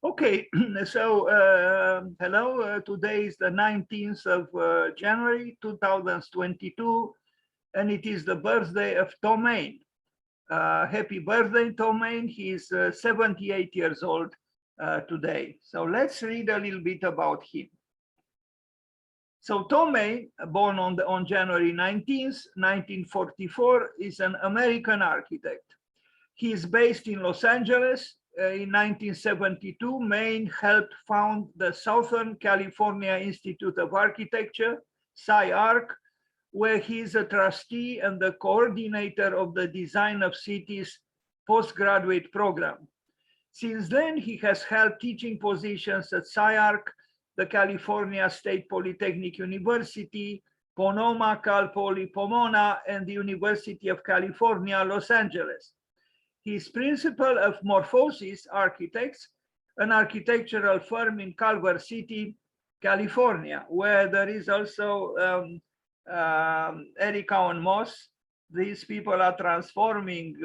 Okay, so hello. Today is the 19th of January 2022, and it is the birthday of Thom Mayne. Happy birthday, Thom Mayne. He's 78 years old today. So let's read a little bit about him. So Thom Mayne, born on January 19th, 1944, is an American architect. He is based in Los Angeles. In 1972, Mayne helped found the Southern California Institute of Architecture, SCI-Arc, where he is a trustee and the coordinator of the Design of Cities postgraduate program. Since then, he has held teaching positions at SCI-Arc, the California State Polytechnic University, Pomona, Cal Poly Pomona, and the University of California, Los Angeles. He is principal of Morphosis Architects, an architectural firm in Culver City, California, where there is also Eric and Moss. These people are transforming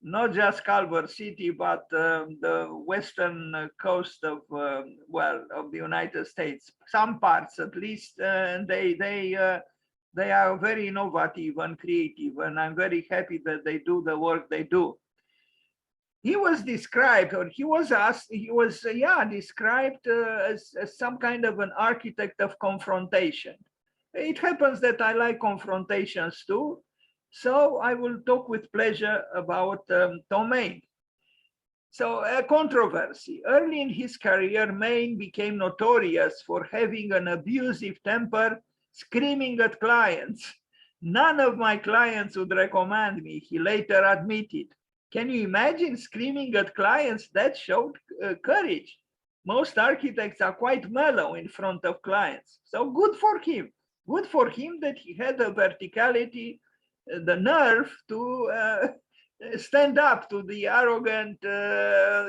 not just Culver City, but the western coast of of the United States. Some parts, at least, and they are very innovative and creative, and I'm very happy that they do the work they do. He was described, or he was asked, he was described as some kind of an architect of confrontation. It happens that I like confrontations too, so I will talk with pleasure about Thom Mayne. So a controversy. Early in his career, Mayne became notorious for having an abusive temper, screaming at clients. None of my clients would recommend me, he later admitted. Can you imagine screaming at clients? That showed courage. Most architects are quite mellow in front of clients. So good for him. Good for him that he had the verticality, the nerve to stand up to the arrogant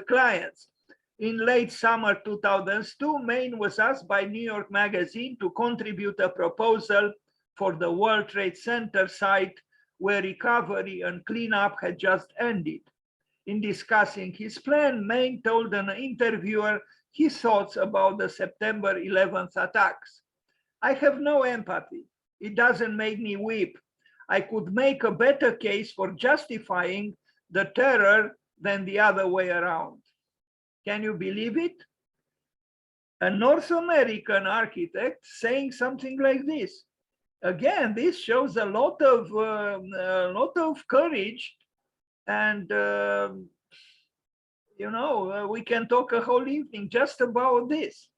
clients. In late summer 2002, Mayne was asked by New York Magazine to contribute a proposal for the World Trade Center site where recovery and cleanup had just ended. In discussing his plan, Mayne told an interviewer his thoughts about the September 11th attacks. I have no empathy. It doesn't make me weep. I could make a better case for justifying the terror than the other way around. Can you believe it? A North American architect saying something like this. Again, this shows a lot of courage, and we can talk a whole evening just about this.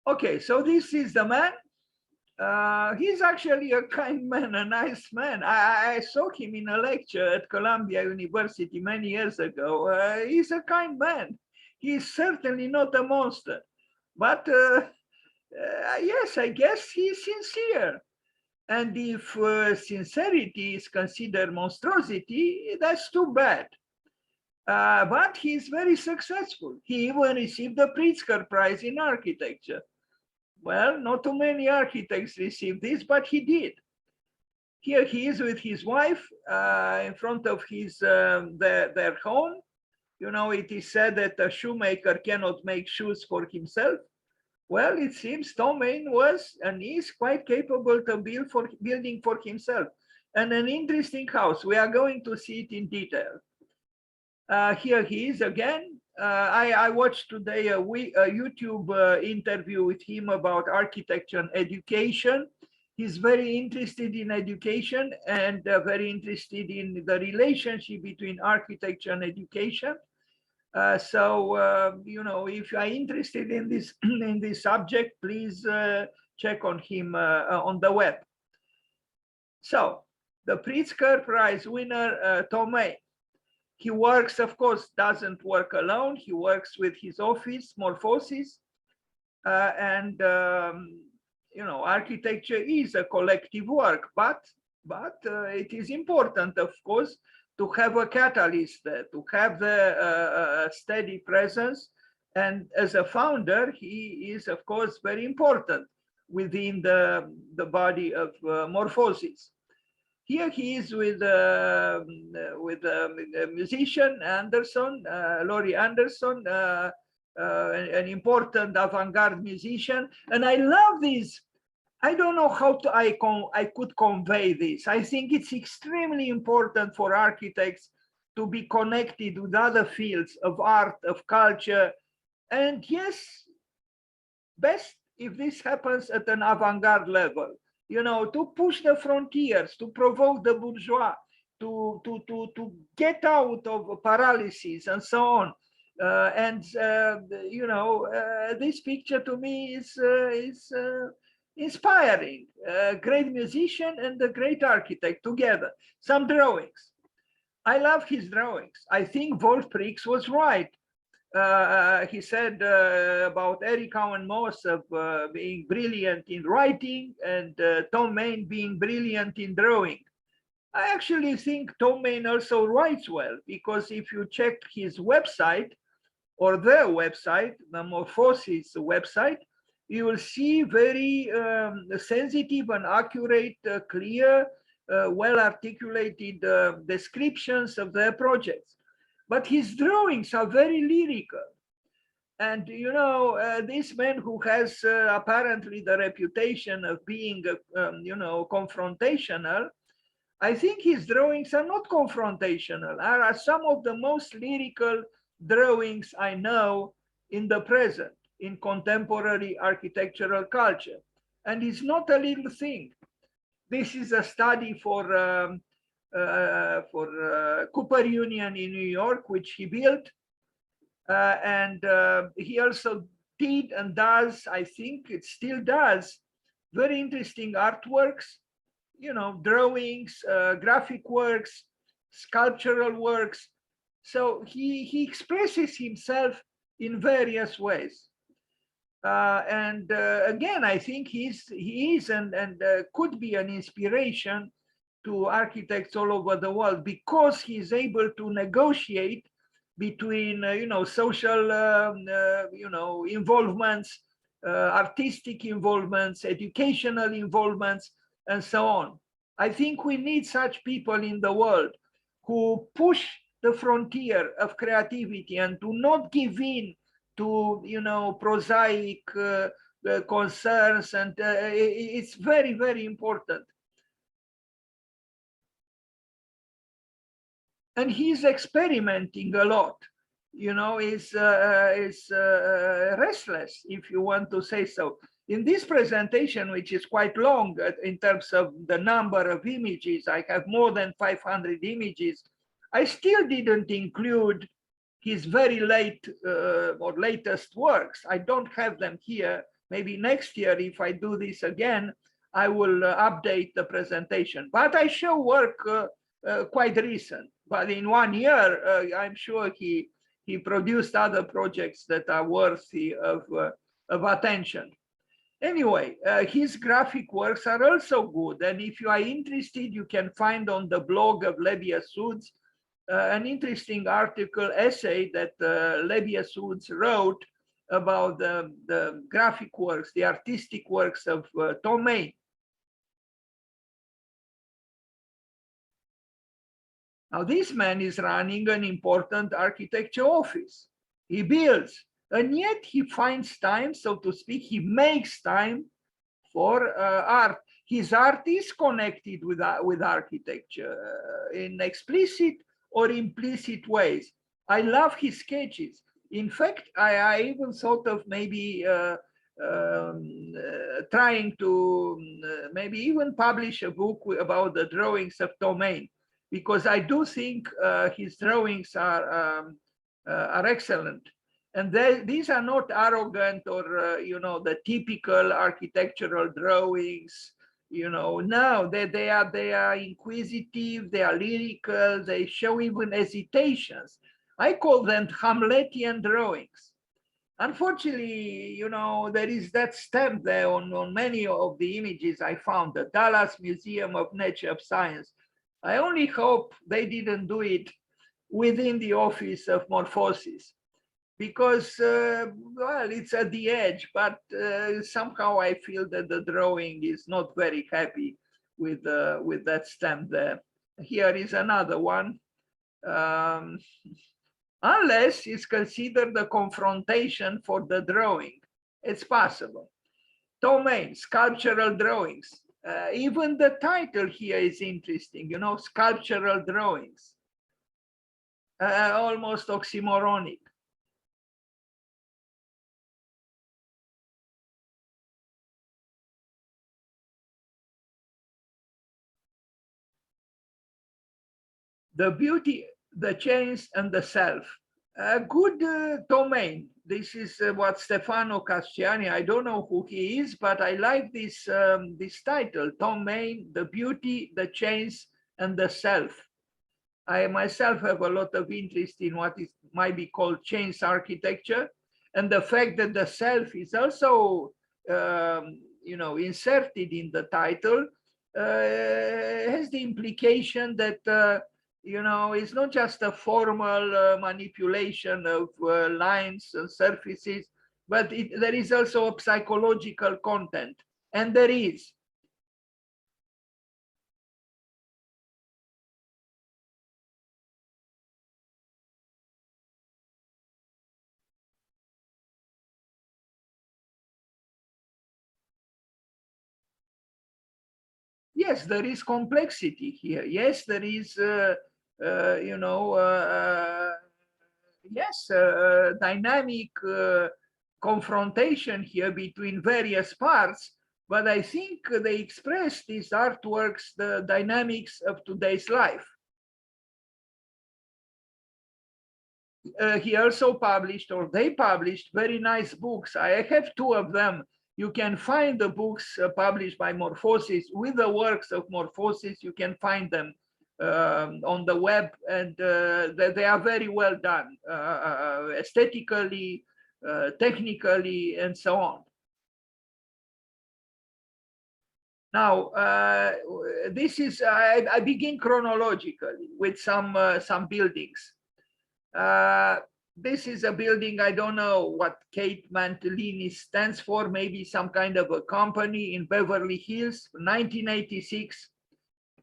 Okay, so this is the man. He's actually a kind man, a nice man. I saw him in a lecture at Columbia University many years ago. He's a kind man. He's certainly not a monster, but yes, I guess he's sincere. And if sincerity is considered monstrosity, that's too bad. But he's very successful. He even received the Pritzker Prize in architecture. Well, not too many architects received this, but he did. Here he is with his wife in front of his their home. You know, it is said that a shoemaker cannot make shoes for himself. Well, it seems Thom Mayne was and is quite capable to building for himself. And an interesting house. We are going to see it in detail. Here he is again. I watched today a YouTube interview with him about architecture and education. He's very interested in education and very interested in the relationship between architecture and education. You know, if you are interested in this in this subject, please check on him on the web. So the Pritzker Prize winner, Thom Mayne. He works, of course, doesn't work alone. He works with his office, Morphosis, you know, architecture is a collective work, but it is important, of course, to have a catalyst, to have the steady presence. And as a founder, he is, of course, very important within the body of Morphosis. Here he is with a musician, Anderson, Laurie Anderson, an important avant-garde musician. And I love this. I don't know how I could convey this. I think it's extremely important for architects to be connected with other fields of art, of culture. And yes, best if this happens at an avant-garde level, to push the frontiers, to provoke the bourgeois, to get out of paralysis and so on. This picture to me is inspiring. A great musician and a great architect together. Some drawings. I love his drawings. I think Wolf Prix was right. He said about Eric Cowan Moss of being brilliant in writing and Thom Mayne being brilliant in drawing. I actually think Thom Mayne also writes well, because if you check his website or their website, the Morphosis website, you will see very sensitive and accurate, clear, well-articulated descriptions of their projects. But his drawings are very lyrical. And, this man who has apparently the reputation of being, confrontational, I think his drawings are not confrontational, are some of the most lyrical drawings I know in the present, in contemporary architectural culture. And it's not a little thing. This is a study for Cooper Union in New York, which he built. He also did and does, I think it still does, very interesting artworks, drawings, graphic works, sculptural works. So he expresses himself in various ways. Again, I think he is and could be an inspiration to architects all over the world, because he's able to negotiate between, social, involvements, artistic involvements, educational involvements, and so on. I think we need such people in the world who push the frontier of creativity and do not give in to, prosaic concerns. And it's very, very important. And he's experimenting a lot, is restless, if you want to say so. In this presentation, which is quite long in terms of the number of images, I have more than 500 images. I still didn't include his very late or latest works. I don't have them here. Maybe next year, if I do this again, I will update the presentation. But I show work quite recent. But in 1 year, I'm sure he produced other projects that are worthy of attention. Anyway, his graphic works are also good. And if you are interested, you can find on the blog of Lebia-Suds an interesting article, essay that Lebia-Suds wrote about the graphic works, the artistic works of Thom Mayne. Now, this man is running an important architecture office. He builds, and yet he finds time, so to speak, he makes time for art. His art is connected with architecture in explicit or implicit ways. I love his sketches. In fact, I even thought of maybe trying to maybe even publish a book about the drawings of Thom Mayne, because I do think his drawings are excellent. And these are not arrogant or, the typical architectural drawings, no, they are inquisitive, they are lyrical, they show even hesitations. I call them Hamletian drawings. Unfortunately, there is that stamp there on many of the images I found, the Dallas Museum of Nature Science. I only hope they didn't do it within the office of Morphosis, because, well, it's at the edge, but somehow I feel that the drawing is not very happy with that stamp there. Here is another one. Unless it's considered a confrontation for the drawing, it's possible. Thom, sculptural drawings. Even the title here is interesting, you know, sculptural drawings. Almost oxymoronic. The beauty, the change, and the self. Good domain. This is what Stefano Casciani, I don't know who he is, but I like this, this title, Thom, the beauty, the change, and the self. I myself have a lot of interest in what is might be called change architecture, and the fact that the self is also, you know, inserted in the title has the implication that you know, it's not just a formal manipulation of lines and surfaces, but there is also a psychological content, and there is. Yes, there is complexity here. Yes, there is, you know, yes, dynamic confrontation here between various parts. But I think they express these artworks, the dynamics of today's life. He also published, or they published, very nice books. I have two of them. You can find the books published by Morphosis with the works of Morphosis. You can find them on the web, and they are very well done, aesthetically, technically, and so on. Now, this is, I begin chronologically with some buildings. This is a building, I don't know what Kate Mantelini stands for, maybe some kind of a company in Beverly Hills, 1986.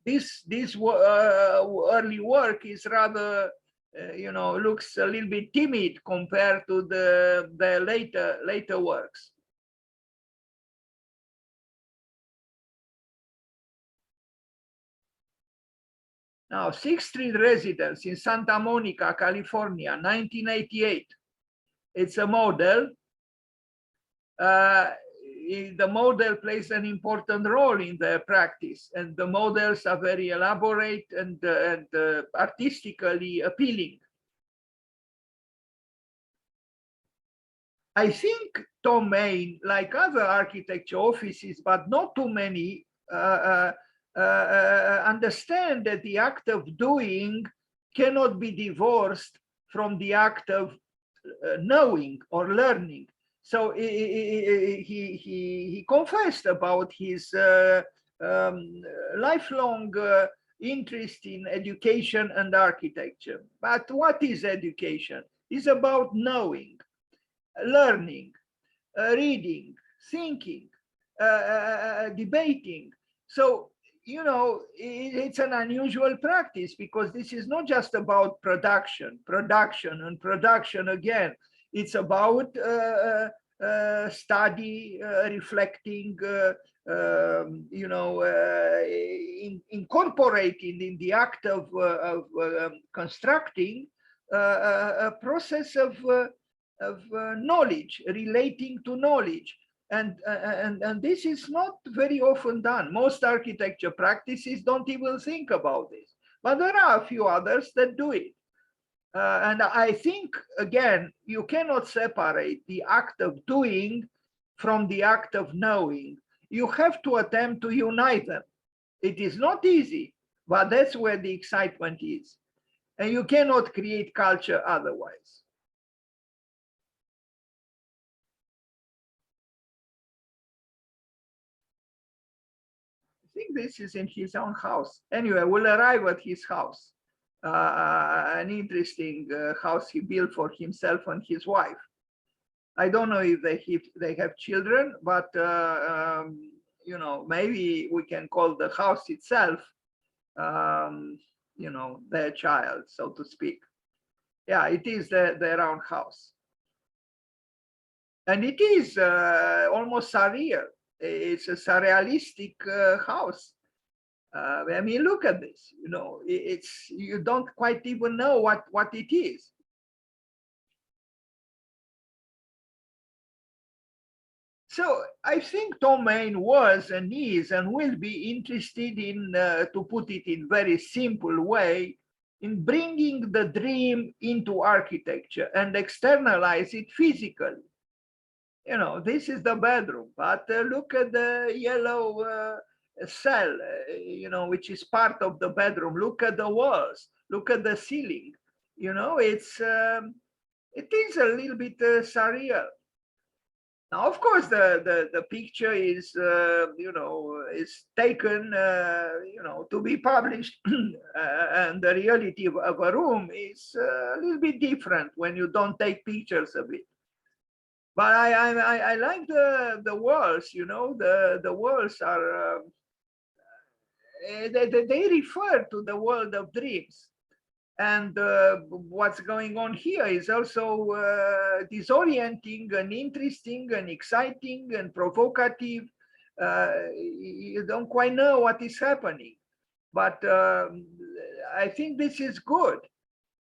This early work is rather, you know, looks a little bit timid compared to the later works. Now, 6th Street residence in Santa Monica, California, 1988. It's a model. The model plays an important role in their practice, and the models are very elaborate and artistically appealing. I think Thom, like other architecture offices, but not too many, understand that the act of doing cannot be divorced from the act of knowing or learning. So he confessed about his lifelong interest in education and architecture. But what is education? It's about knowing, learning, reading, thinking, debating. So, you know, it's an unusual practice, because this is not just about production again. It's about study, reflecting, you know, incorporating in the act of constructing a process of knowledge, relating to knowledge. And this is not very often done. Most architecture practices don't even think about this, but there are a few others that do it. And I think, again, you cannot separate the act of doing from the act of knowing. You have to attempt to unite them. It is not easy, but that's where the excitement is. And you cannot create culture otherwise. I think this is in his own house. Anyway, we'll arrive at his house. An interesting house he built for himself and his wife. I don't know if they have children, but you know, maybe we can call the house itself, you know, their child, so to speak. Yeah, it is their own house. And it is almost surreal. It's a surrealistic house. I mean, look at this, you know, it's, you don't quite even know what it is. So I think Thom Mayne was and is and will be interested in, to put it in very simple way, in bringing the dream into architecture and externalize it physically. You know, this is the bedroom, but look at the yellow cell, you know, which is part of the bedroom. Look at the walls, look at the ceiling. You know, it is a little bit surreal. Now, of course, the picture is, you know, is taken, you know, to be published, and the reality of a room is a little bit different when you don't take pictures of it. But I like the walls, you know, the walls are, they refer to the world of dreams. And what's going on here is also disorienting and interesting and exciting and provocative. You don't quite know what is happening, but I think this is good.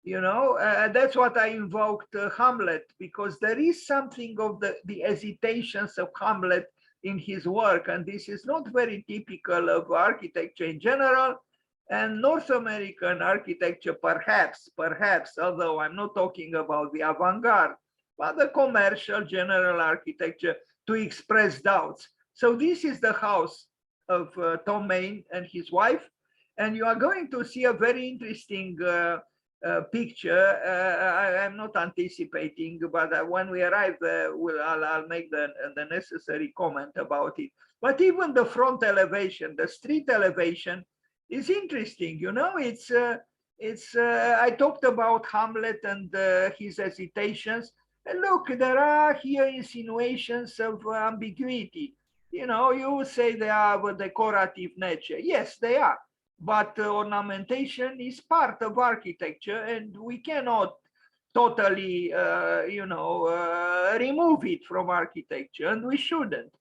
You know, that's what I invoked Hamlet, because there is something of the hesitations of Hamlet in his work, and this is not very typical of architecture in general. And North American architecture, perhaps, although I'm not talking about the avant-garde, but the commercial general architecture, to express doubts. So this is the house of Thom Mayne and his wife, and you are going to see a very interesting picture. I'm not anticipating, but when we arrive, I'll make the necessary comment about it. But even the front elevation, the street elevation, is interesting. You know, I talked about Hamlet and his hesitations, and look, there are here insinuations of ambiguity. You know, you say they are of a decorative nature. Yes, they are, but ornamentation is part of architecture, and we cannot totally, you know, remove it from architecture, and we shouldn't.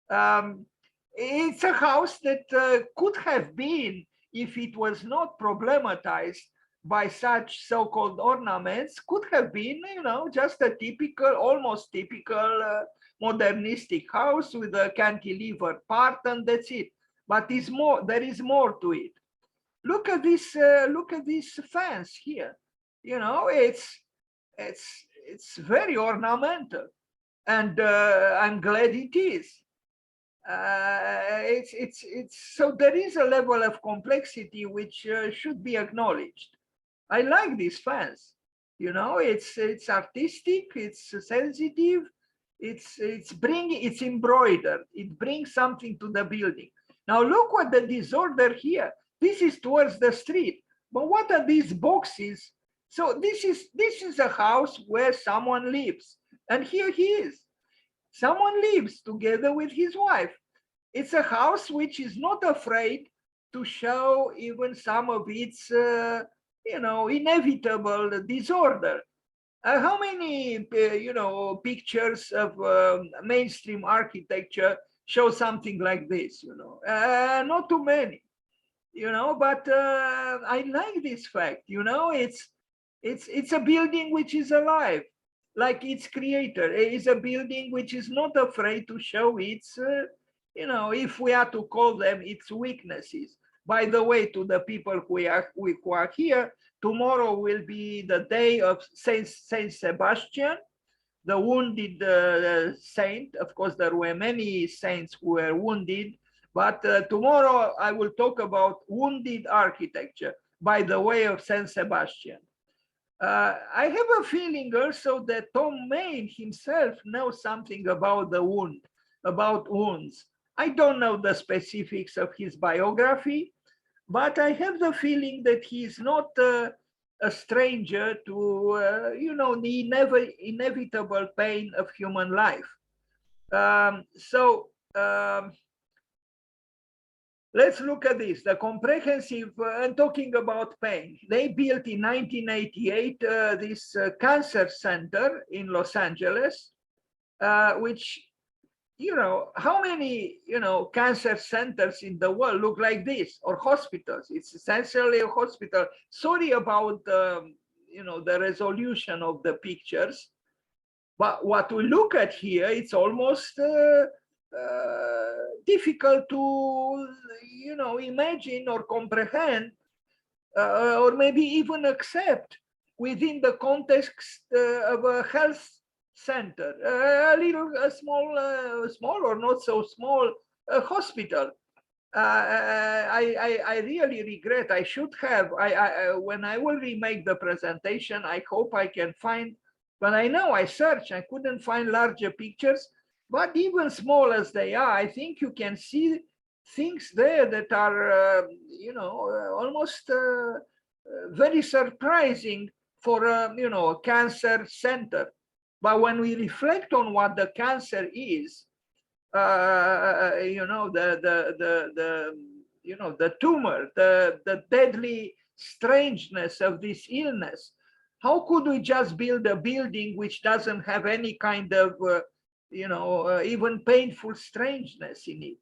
Um, it's a house that could have been, if it was not problematized by such so-called ornaments, could have been, you know, just a typical, almost typical modernistic house with a cantilever part, and that's it. But is more, there is more to it. Look at this fence here. You know, it's very ornamental, and I'm glad it is. It's so there is a level of complexity which should be acknowledged. I like this fence. You know, it's artistic, it's sensitive, it's embroidered. It brings something to the building. Now look what the disorder here. This is towards the street, but what are these boxes? So this is a house where someone lives, and here he is. Someone lives together with his wife. It's a house which is not afraid to show even some of its, you know, inevitable disorder. How many, you know, pictures of mainstream architecture show something like this? You know, not too many. You know, but I like this fact. You know, it's a building which is alive, like its creator. It is a building which is not afraid to show its, you know, if we are to call them, its weaknesses. By the way, to the people who are here, tomorrow will be the day of Saint Sebastian, the wounded saint. Of course, there were many saints who were wounded, but tomorrow I will talk about wounded architecture by the way of Saint Sebastian. I have a feeling also that Thom Mayne himself knows something about the wound, about wounds. I don't know the specifics of his biography, but I have the feeling that he is not a stranger to, you know, the inevitable pain of human life. So let's look at this. The comprehensive, I'm talking about pain. They built in 1988 this cancer center in Los Angeles, which, you know, how many, you know, cancer centers in the world look like this, or hospitals? It's essentially a hospital. Sorry about, you know, the resolution of the pictures, but what we look at here, it's almost difficult to, you know, imagine or comprehend, or maybe even accept within the context of a health center, a small or not so small hospital. I really regret. I should have. When I will remake the presentation, I hope I can find. But I know I searched. I couldn't find larger pictures. But even small as they are, I think you can see things there that are, you know, almost very surprising for you know, a cancer center. But when we reflect on what the cancer is, you know, you know, the tumor, the deadly strangeness of this illness, how could we just build a building which doesn't have any kind of, you know, even painful strangeness in it?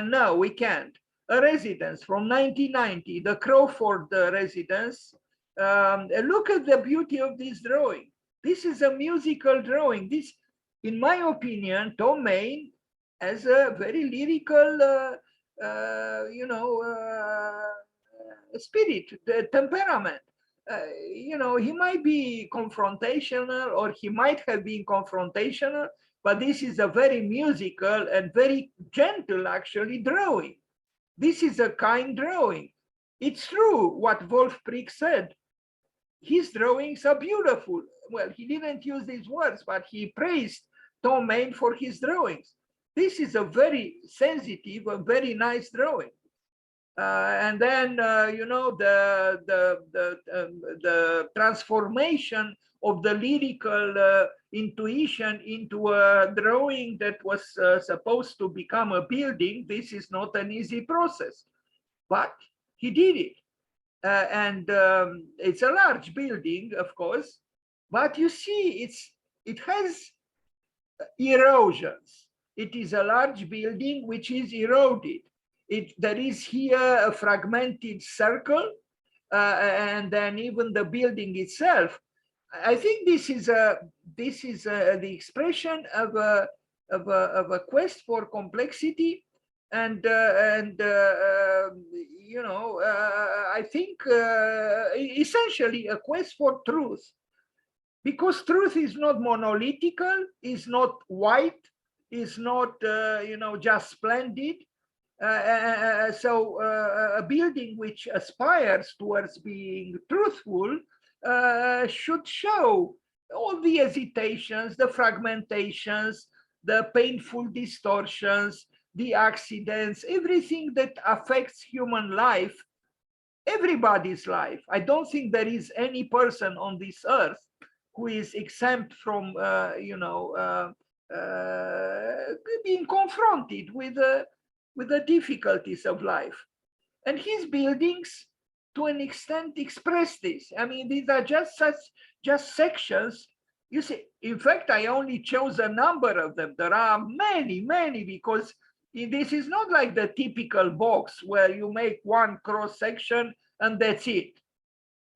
No, we can't. A residence from 1990, the Crawford residence. Look at the beauty of this drawing. This is a musical drawing. This, in my opinion, Thom Mayne has a very lyrical, you know, spirit, the temperament. You know, he might be confrontational, or he might have been confrontational, but this is a very musical and very gentle, actually, drawing. This is a kind drawing. It's true what Wolf Prick said. His drawings are beautiful. Well, he didn't use these words, but he praised Thom Mayne for his drawings. This is a very sensitive, a very nice drawing. And then, you know, the transformation of the lyrical intuition into a drawing that was supposed to become a building. This is not an easy process, but he did it. And it's a large building, of course, but you see, it has erosions. It is a large building which is eroded. There is here a fragmented circle, and then even the building itself. I think this is the expression of a quest for complexity, and you know, I think essentially a quest for truth, because truth is not monolithical, is not white, is not you know, just splendid. So a building which aspires towards being truthful should show all the hesitations, the fragmentations, the painful distortions, the accidents, everything that affects human life, everybody's life. I don't think there is any person on this earth who is exempt from, you know, being confronted with the difficulties of life. And his buildings, to an extent, express this. I mean, these are just sections. You see, in fact, I only chose a number of them. There are many, many, because this is not like the typical box where you make one cross section and that's it.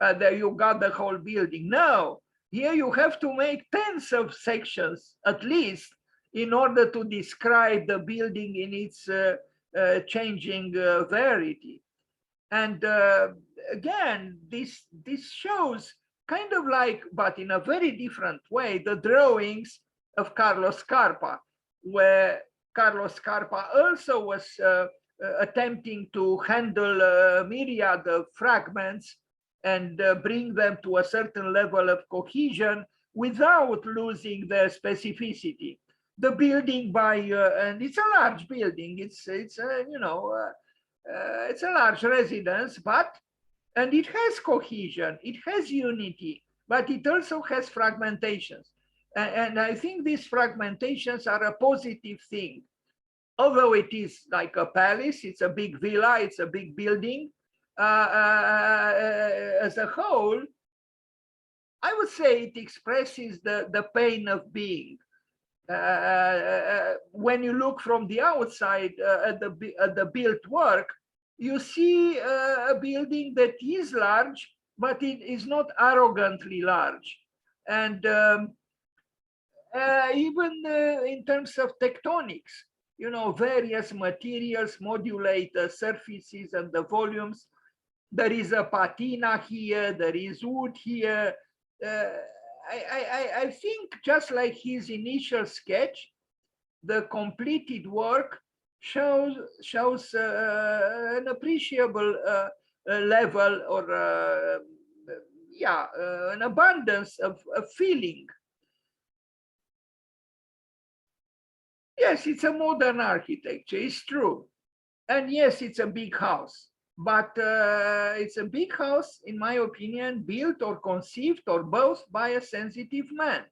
There you got the whole building. No, here you have to make tens of sections at least in order to describe the building in its changing variety. And again, this shows kind of like, but in a very different way, the drawings of Carlos Scarpa, where Carlos Scarpa also was attempting to handle a myriad of fragments and bring them to a certain level of cohesion without losing their specificity. The building by, and it's a large building, it's you know, it's a large residence, and it has cohesion, it has unity, but it also has fragmentations. And I think these fragmentations are a positive thing. although it is like a palace, it's a big villa, it's a big building, as a whole, I would say it expresses the pain of being. When you look from the outside at the built work, you see a building that is large, but it is not arrogantly large. And even in terms of tectonics, you know, various materials modulate the surfaces and the volumes. There is a patina here, there is wood here. I think just like his initial sketch, the completed work shows an appreciable level, or yeah, an abundance of feeling. Yes, it's a modern architecture, it's true. And yes, it's a big house, but it's a big house, in my opinion, built or conceived or both by a sensitive man,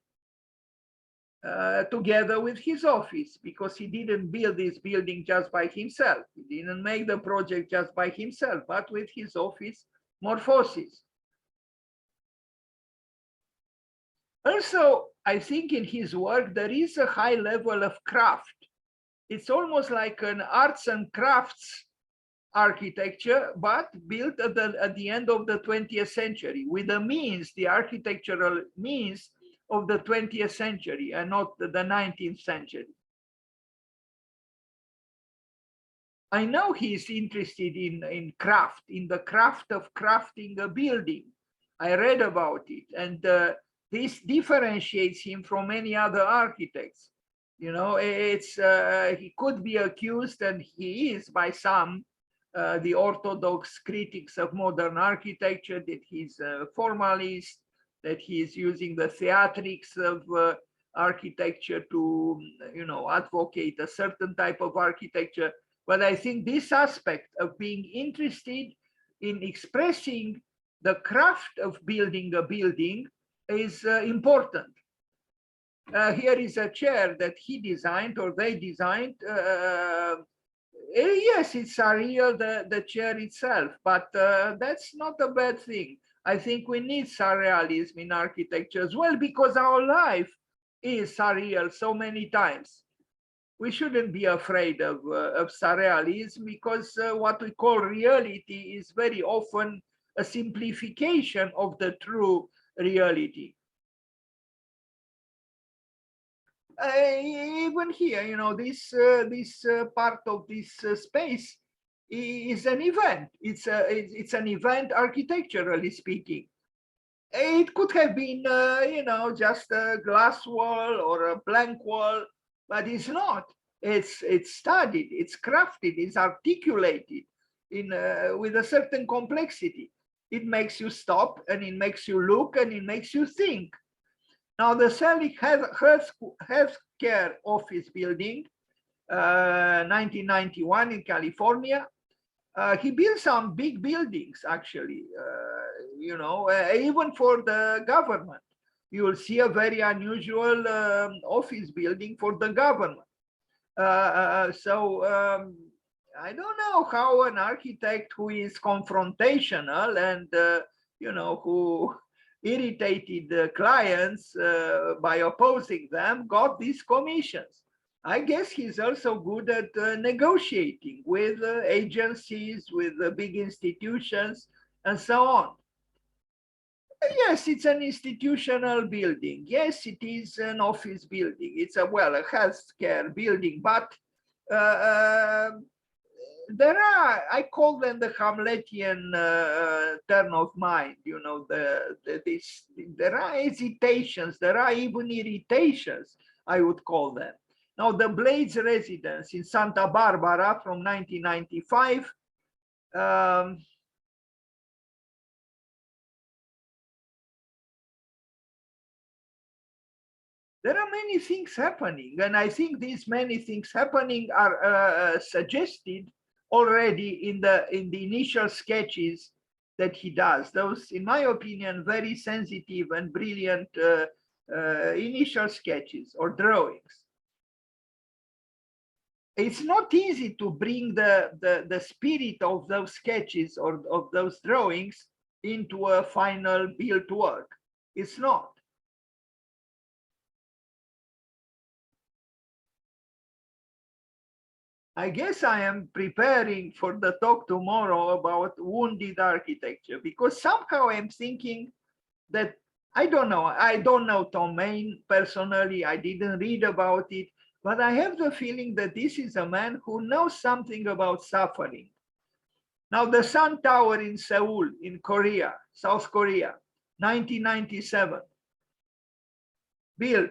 together with his office, because he didn't build this building just by himself. He didn't make the project just by himself, but with his office morphosis. Also, I think in his work, there is a high level of craft. It's almost like an arts and crafts architecture, but built at the end of the 20th century with the means, the architectural means of the 20th century and not the 19th century. I know he's interested in craft, in the craft of crafting a building. I read about it, and this differentiates him from many other architects. You know, it's he could be accused, and he is by some, the orthodox critics of modern architecture, that he's a formalist, that he is using the theatrics of architecture to, you know, advocate a certain type of architecture. But I think this aspect of being interested in expressing the craft of building a building is important. Here is a chair that he designed, or they designed. Yes, it's surreal, the chair itself, but that's not a bad thing. I think we need surrealism in architecture as well, because our life is surreal so many times. We shouldn't be afraid of surrealism, because what we call reality is very often a simplification of the true reality. Even here, you know, this part of this space is an event. It's an event architecturally speaking. It could have been, you know, just a glass wall or a blank wall, but it's not. It's studied, it's crafted, it's articulated in with a certain complexity. It makes you stop, and it makes you look, and it makes you think. Now, the Selig Healthcare Office building, 1991 in California, he built some big buildings, actually, you know, even for the government. You will see a very unusual office building for the government. I don't know how an architect who is confrontational and, you know, who irritated the clients by opposing them got these commissions. I guess he's also good at negotiating with agencies, with big institutions, and so on. Yes, it's an institutional building. Yes, it is an office building. It's a healthcare building, but there are, I call them the Hamletian turn of mind. You know, there are hesitations, there are even irritations, I would call them. Now, the Blades residence in Santa Barbara from 1995. There are many things happening, and I think these many things happening are suggested already in the initial sketches that he does. Those, in my opinion, very sensitive and brilliant initial sketches or drawings. it's not easy to bring the spirit of those sketches or of those drawings into a final built work. It's not. I guess I am preparing for the talk tomorrow about wounded architecture, because somehow I'm thinking that I don't know Thom Mayne personally. I didn't read about it, but I have the feeling that this is a man who knows something about suffering. Now, the Sun Tower in Seoul, in Korea, South Korea, 1997, built.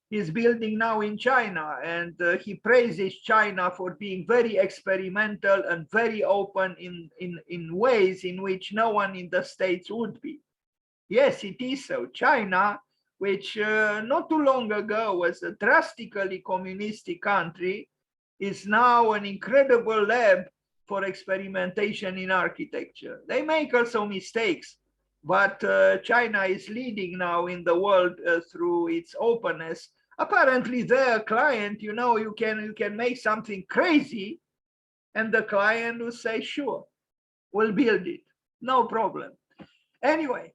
He's building now in China, and he praises China for being very experimental and very open in ways in which no one in the States would be. Yes, it is so. China, which not too long ago was a drastically communistic country, is now an incredible lab for experimentation in architecture. They make also mistakes, but China is leading now in the world through its openness. Apparently their client, you know, you can make something crazy and the client will say, sure, we'll build it, no problem. Anyway,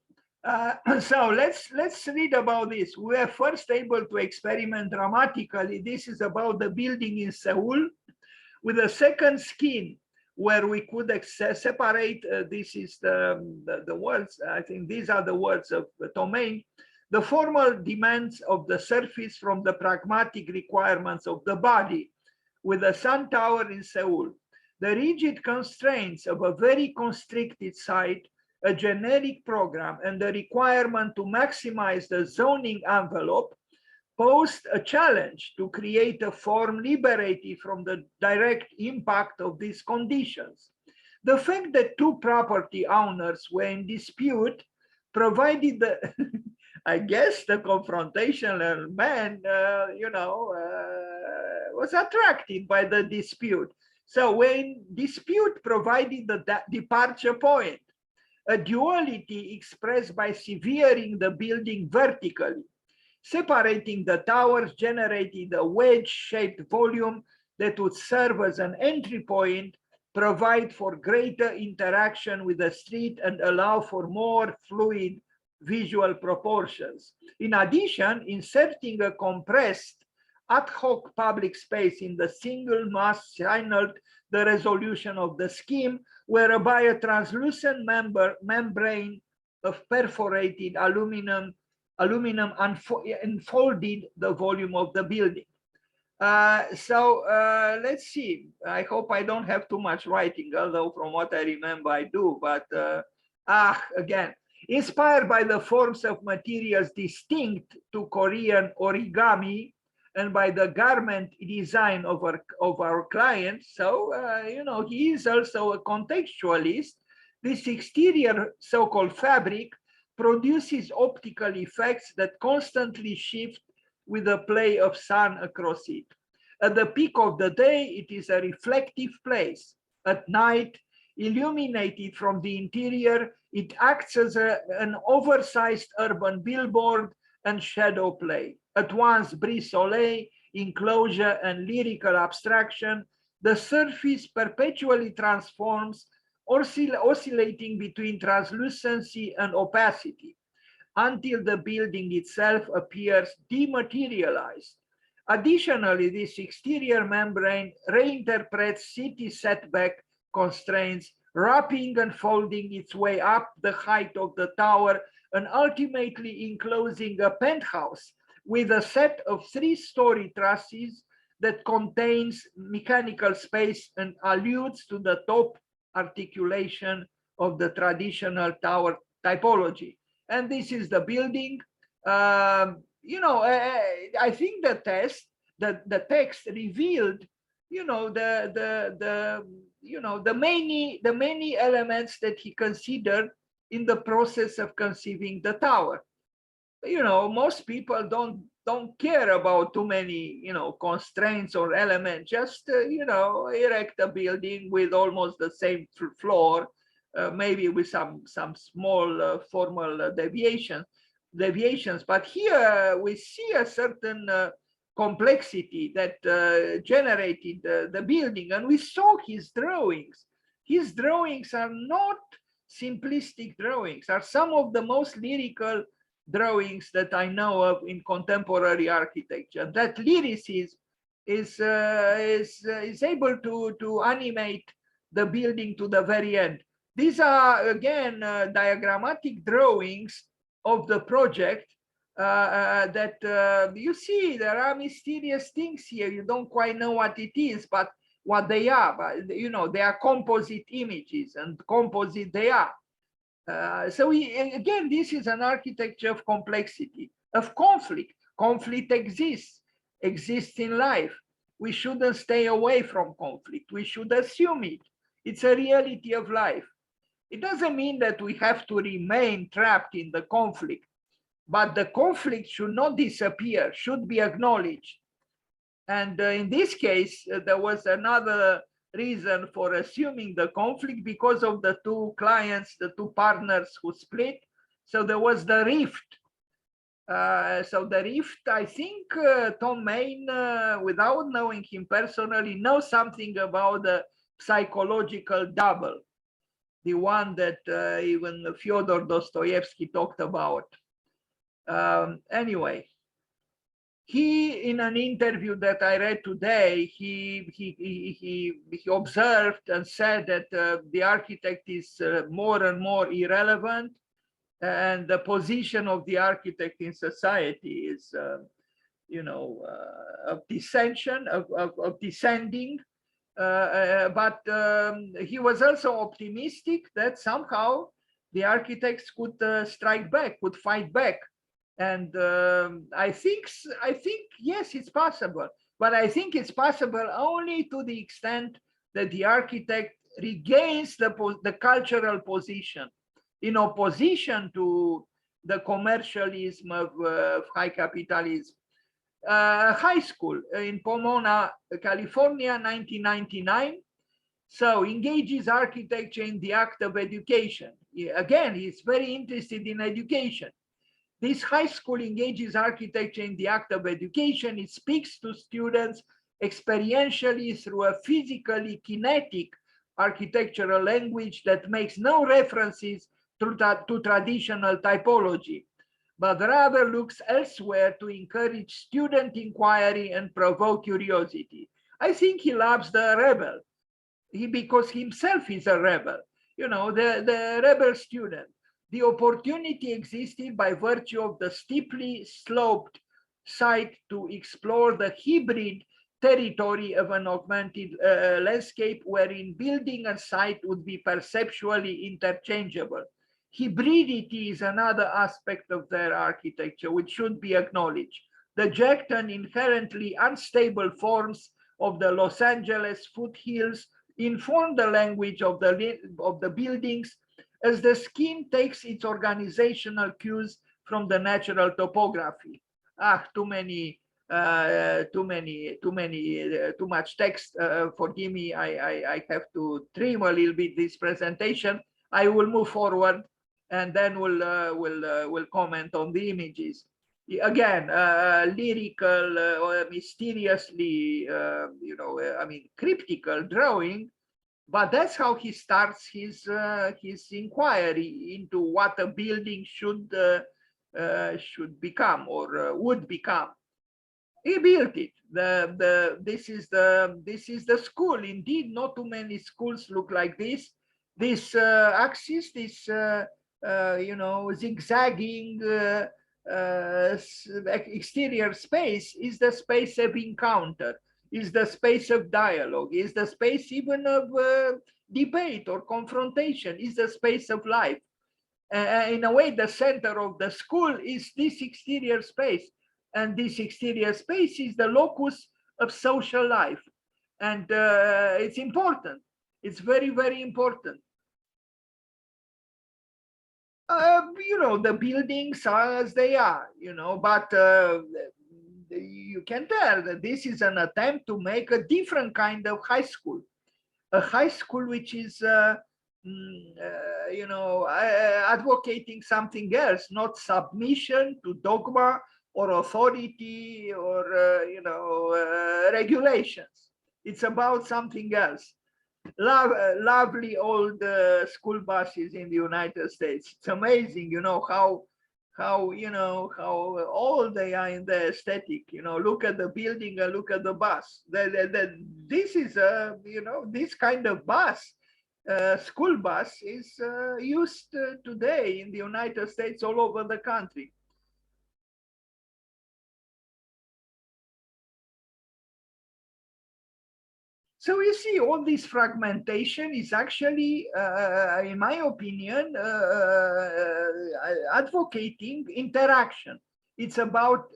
so let's read about this. We were first able to experiment dramatically. This is about the building in Seoul with a second skin where we could separate. This is the words. I think these are the words of Thom Mayne. The formal demands of the surface from the pragmatic requirements of the body, with the Sun Tower in Seoul. The rigid constraints of a very constricted site, a generic program, and the requirement to maximize the zoning envelope posed a challenge to create a form liberated from the direct impact of these conditions. The fact that two property owners were in dispute provided the I guess the confrontational man, was attracted by the dispute. So when dispute provided the departure point, a duality expressed by severing the building vertically. Separating the towers generated a wedge-shaped volume that would serve as an entry point, provide for greater interaction with the street, and allow for more fluid visual proportions. In addition, inserting a compressed ad hoc public space in the single mass signaled the resolution of the scheme, whereby a translucent membrane of perforated aluminum unfolded the volume of the building. Let's see. I hope I don't have too much writing, although from what I remember I do, but again, inspired by the forms of materials distinct to Korean origami and by the garment design of our clients. So, he is also a contextualist. This exterior so-called fabric produces optical effects that constantly shift with the play of sun across it. At the peak of the day, it is a reflective place. At night, illuminated from the interior, it acts as an oversized urban billboard and shadow play. At once brise-soleil, enclosure, and lyrical abstraction, the surface perpetually transforms, oscillating between translucency and opacity, until the building itself appears dematerialized. Additionally, this exterior membrane reinterprets city setback constraints, wrapping and folding its way up the height of the tower and ultimately enclosing a penthouse with a set of 3-story trusses that contains mechanical space and alludes to the top articulation of the traditional tower typology. And this is the building. I think the text revealed, the many elements that he considered in the process of conceiving the tower. Most people don't care about too many, constraints or elements. Just erect a building with almost the same floor, maybe with some small formal deviations. But here we see a certain complexity that generated the building. And we saw his drawings. His drawings are not simplistic drawings, are some of the most lyrical drawings that I know of in contemporary architecture. That lyricism is able to animate the building to the very end. These are, again, diagrammatic drawings of the project that you see. There are mysterious things here. You don't quite know what it is, but what they are. But, you know, they are composite images, and composite they are. So again, this is an architecture of complexity, of conflict. Conflict exists in life. We shouldn't stay away from conflict. We should assume it. It's a reality of life. It doesn't mean that we have to remain trapped in the conflict, but the conflict should not disappear, should be acknowledged. And in this case, there was another reason for assuming the conflict because of the two clients, the two partners who split. So there was the rift. So the rift, I think Thom Mayne, without knowing him personally, knows something about the psychological double, the one that even Fyodor Dostoevsky talked about. Anyway, he, in an interview that I read today, he observed and said that the architect is more and more irrelevant, and the position of the architect in society is, you know, of dissension, of descending. But he was also optimistic that somehow the architects could strike back, could fight back. And I think, yes, it's possible. But I think it's possible only to the extent that the architect regains the cultural position in opposition to the commercialism of high capitalism. High school in Pomona, California, 1999. So engages architecture in the act of education. Again, he's very interested in education. This high school engages architecture in the act of education. It speaks to students experientially through a physically kinetic architectural language that makes no references to traditional typology, but rather looks elsewhere to encourage student inquiry and provoke curiosity. I think he loves the rebel, because himself is a rebel, you know, the rebel student. The opportunity existed by virtue of the steeply sloped site to explore the hybrid territory of an augmented landscape wherein building and site would be perceptually interchangeable. Hybridity is another aspect of their architecture which should be acknowledged. The jagged and inherently unstable forms of the Los Angeles foothills inform the language of the buildings as the skin takes its organizational cues from the natural topography. Too much text. Forgive me. I have to trim a little bit this presentation. I will move forward, and then we'll comment on the images. Again, lyrical or mysteriously, you know, I mean, cryptical drawing. But that's how he starts his inquiry into what a building should become or would become. He built it. This is the school. Indeed, not too many schools look like this. This axis, this you know, zigzagging exterior space is the space of encounter, is the space of dialogue, is the space even of debate or confrontation, is the space of life. In a way, the center of the school is this exterior space. And this exterior space is the locus of social life. And it's important. It's very, very important. You know, the buildings are as they are, you know, but you can tell that this is an attempt to make a different kind of high school, a high school which is, you know, advocating something else, not submission to dogma, or authority or regulations. It's about something else. Lovely old school buses in the United States. It's amazing, how old they are in the aesthetic. Look at the building and look at the bus. This is this kind of bus, school bus, is used today in the United States all over the country. So you see, all this fragmentation is actually, in my opinion, advocating interaction. It's about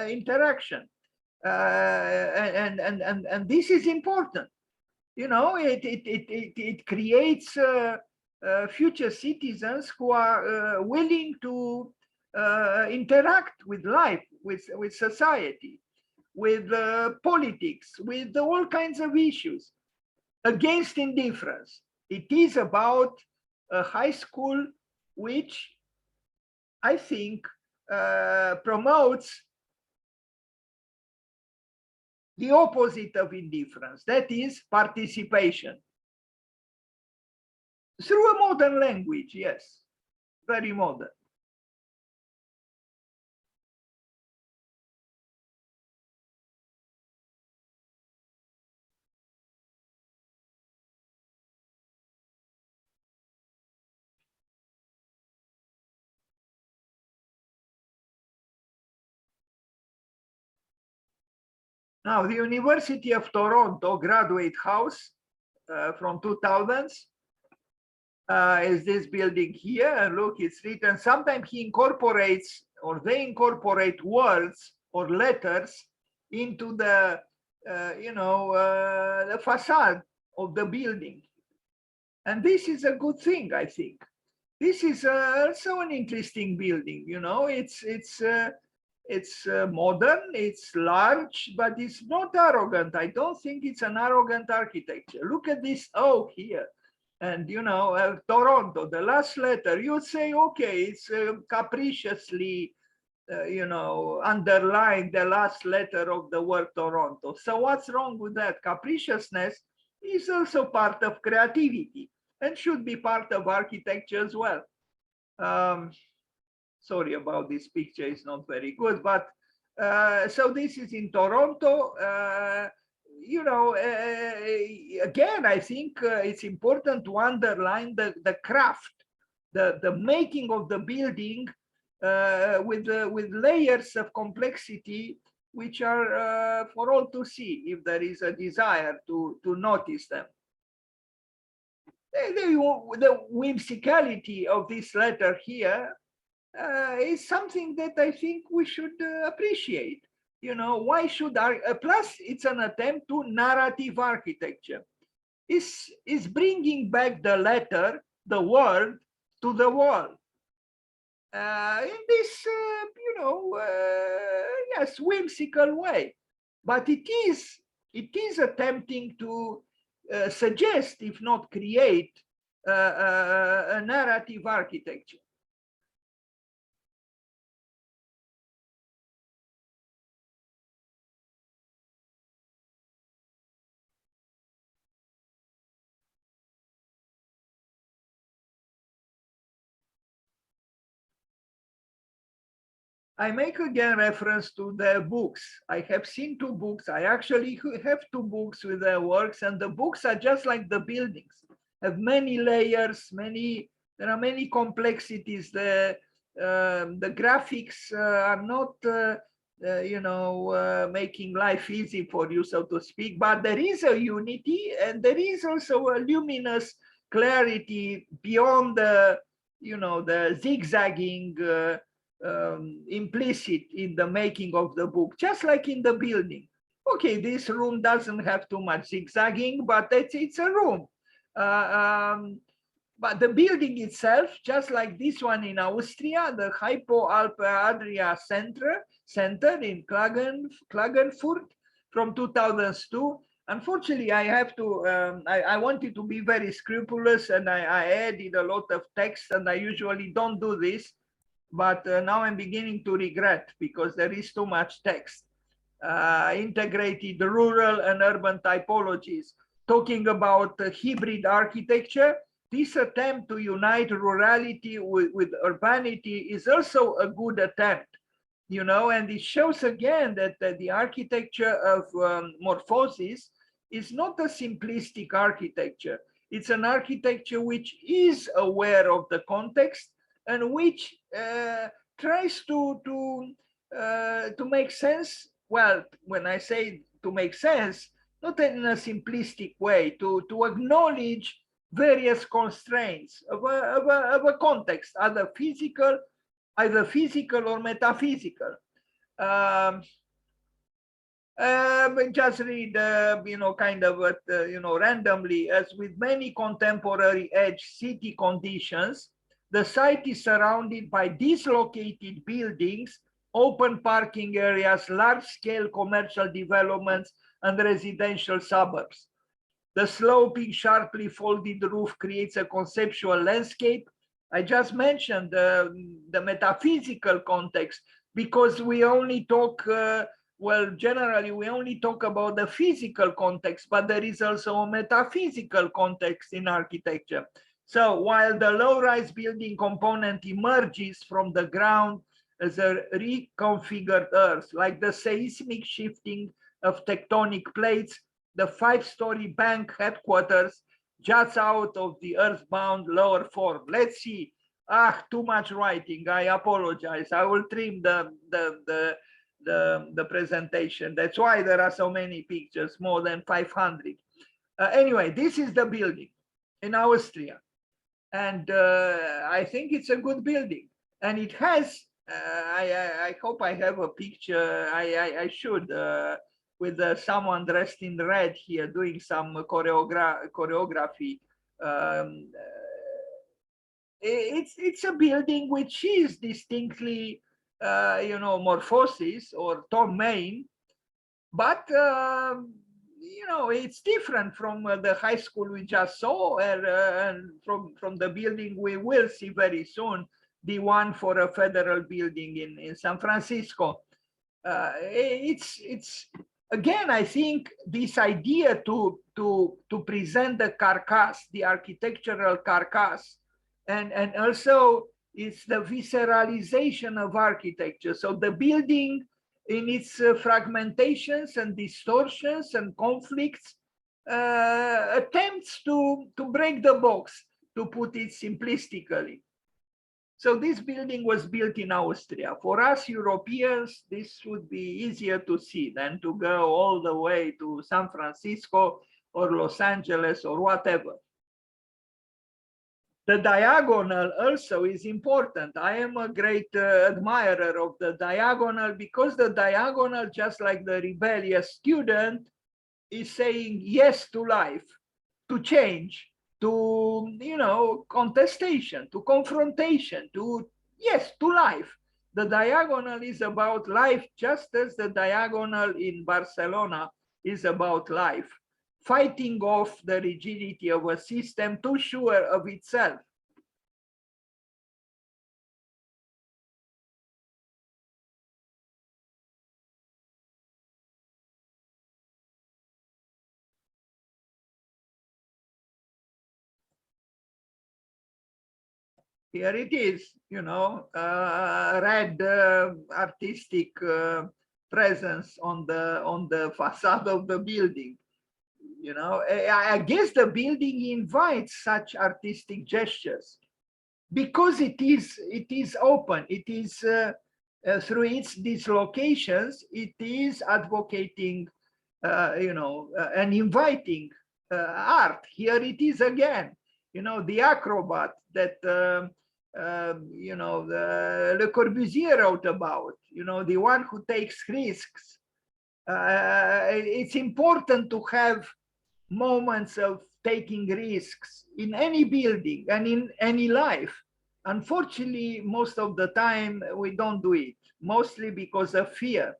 interaction, and this is important. It creates future citizens who are willing to interact with life, with society, with politics, with all kinds of issues, against indifference. It is about a high school which I think promotes the opposite of indifference, that is participation. Through a modern language, yes, very modern. Now, the University of Toronto Graduate House from 2000s is this building here. And look, it's written, sometimes he incorporates, or they incorporate words or letters into the, the facade of the building. And this is a good thing, I think. This is also an interesting building. It's modern, it's large, but it's not arrogant. I don't think it's an arrogant architecture. Look at this oak here. And, Toronto, the last letter, you would say, okay, it's capriciously, underlined the last letter of the word Toronto. So what's wrong with that? Capriciousness is also part of creativity and should be part of architecture as well. Sorry about this picture, it's not very good, but so this is in Toronto. Again, I think it's important to underline the craft, the making of the building with layers of complexity, which are for all to see if there is a desire to notice them. The whimsicality of this letter here is something that I think we should appreciate. Why should plus it's an attempt to narrative architecture. Is bringing back the letter, the word, to the wall. In this, yes, whimsical way, but it is attempting to suggest, if not create, a narrative architecture. I make again reference to the books. I have seen 2 books. I actually have 2 books with their works, and the books are just like the buildings, have many layers, there are many complexities. The graphics are not, making life easy for you, so to speak, but there is a unity, and there is also a luminous clarity beyond the, the zigzagging implicit in the making of the book, just like in the building. Okay, this room doesn't have too much zigzagging, but it's a room. But the building itself, just like this one in Austria, the Hypo Alpe Adria Center in Klagenfurt from 2002. Unfortunately, I have to, I wanted to be very scrupulous, and I added a lot of text, and I usually don't do this. but now I'm beginning to regret because there is too much text. Integrated rural and urban typologies, talking about hybrid architecture. This attempt to unite rurality with urbanity is also a good attempt, you know, and it shows again that the architecture of morphosis is not a simplistic architecture. It's an architecture which is aware of the context and which tries to make sense. Well, when I say to make sense, not in a simplistic way, to acknowledge various constraints of a context, either physical or metaphysical. Just read, you know, kind of, you know, randomly, as with many contemporary edge city conditions, the site is surrounded by dislocated buildings, open parking areas, large-scale commercial developments, and residential suburbs. The sloping, sharply folded roof creates a conceptual landscape. I just mentioned the metaphysical context because we only talk, well, generally we only talk about the physical context, but there is also a metaphysical context in architecture. So while the low-rise building component emerges from the ground as a reconfigured earth, like the seismic shifting of tectonic plates, the 5-story bank headquarters juts out of the earthbound lower form. Let's see. Too much writing. I apologize. I will trim the presentation. That's why there are so many pictures, more than 500. Anyway, this is the building in Austria. And I think it's a good building. And it has, I hope I have a picture. I should, with someone dressed in red here doing some choreography. It's a building which is distinctly, you know, morphosis or Thom Mayne, but you know, it's different from the high school we just saw, and from the building we will see very soon, the one for a federal building in San Francisco. It's again, I think this idea to present the carcass, the architectural carcass, and also it's the visceralization of architecture. So the building in its fragmentations and distortions and conflicts attempts to break the box, to put it simplistically. So this building was built in Austria. For us Europeans, this would be easier to see than to go all the way to San Francisco or Los Angeles or whatever. The diagonal also is important. I am a great admirer of the diagonal, because the diagonal, just like the rebellious student, is saying yes to life, to change, to, you know, contestation, to confrontation, to, yes, to life. The diagonal is about life, just as the diagonal in Barcelona is about life, fighting off the rigidity of a system too sure of itself. Here it is, you know, red artistic presence on the facade of the building. You know, I guess the building invites such artistic gestures because it is open. It is through its dislocations, it is advocating, you know, and inviting art. Here it is again, you know, the acrobat that you know, Le Corbusier wrote about, you know, the one who takes risks. It's important to have moments of taking risks in any building and in any life. Unfortunately, most of the time we don't do it, mostly because of fear.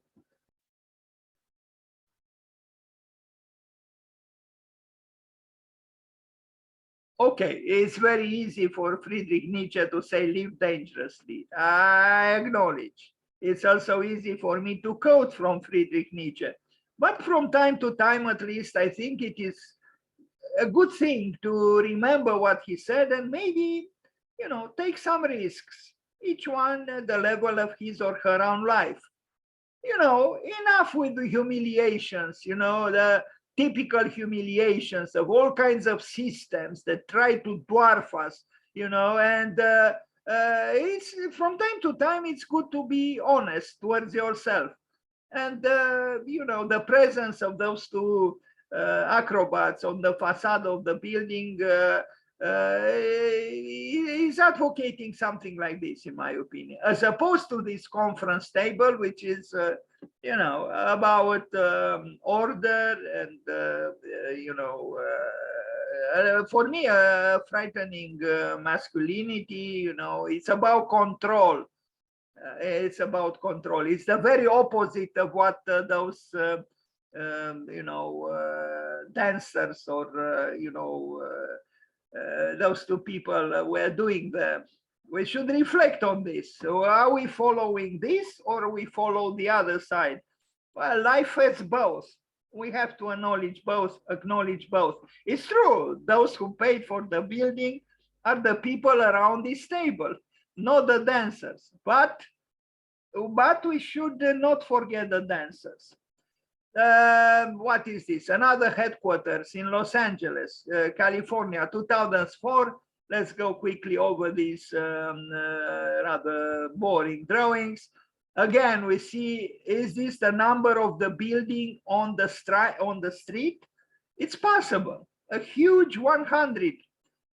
Okay, it's very easy for Friedrich Nietzsche to say live dangerously. I acknowledge. It's also easy for me to quote from Friedrich Nietzsche. But from time to time, at least, I think it is a good thing to remember what he said and maybe, take some risks, each one at the level of his or her own life. Enough with the humiliations, the typical humiliations of all kinds of systems that try to dwarf us, and it's from time to time, it's good to be honest towards yourself. And, the presence of those two acrobats on the facade of the building is advocating something like this, in my opinion, as opposed to this conference table, which is, about order and, for me, frightening masculinity, it's about control. It's about control. It's the very opposite of what those, dancers or, those two people were doing there. We should reflect on this. So are we following this or we follow the other side? Well, life has both. We have to acknowledge both, It's true, those who paid for the building are the people around this table, not the dancers. But we should not forget the dancers. What is this? Another headquarters in Los Angeles, California, 2004. Let's go quickly over these rather boring drawings. Again, we see, is this the number of the building on the street? It's possible, a huge 100.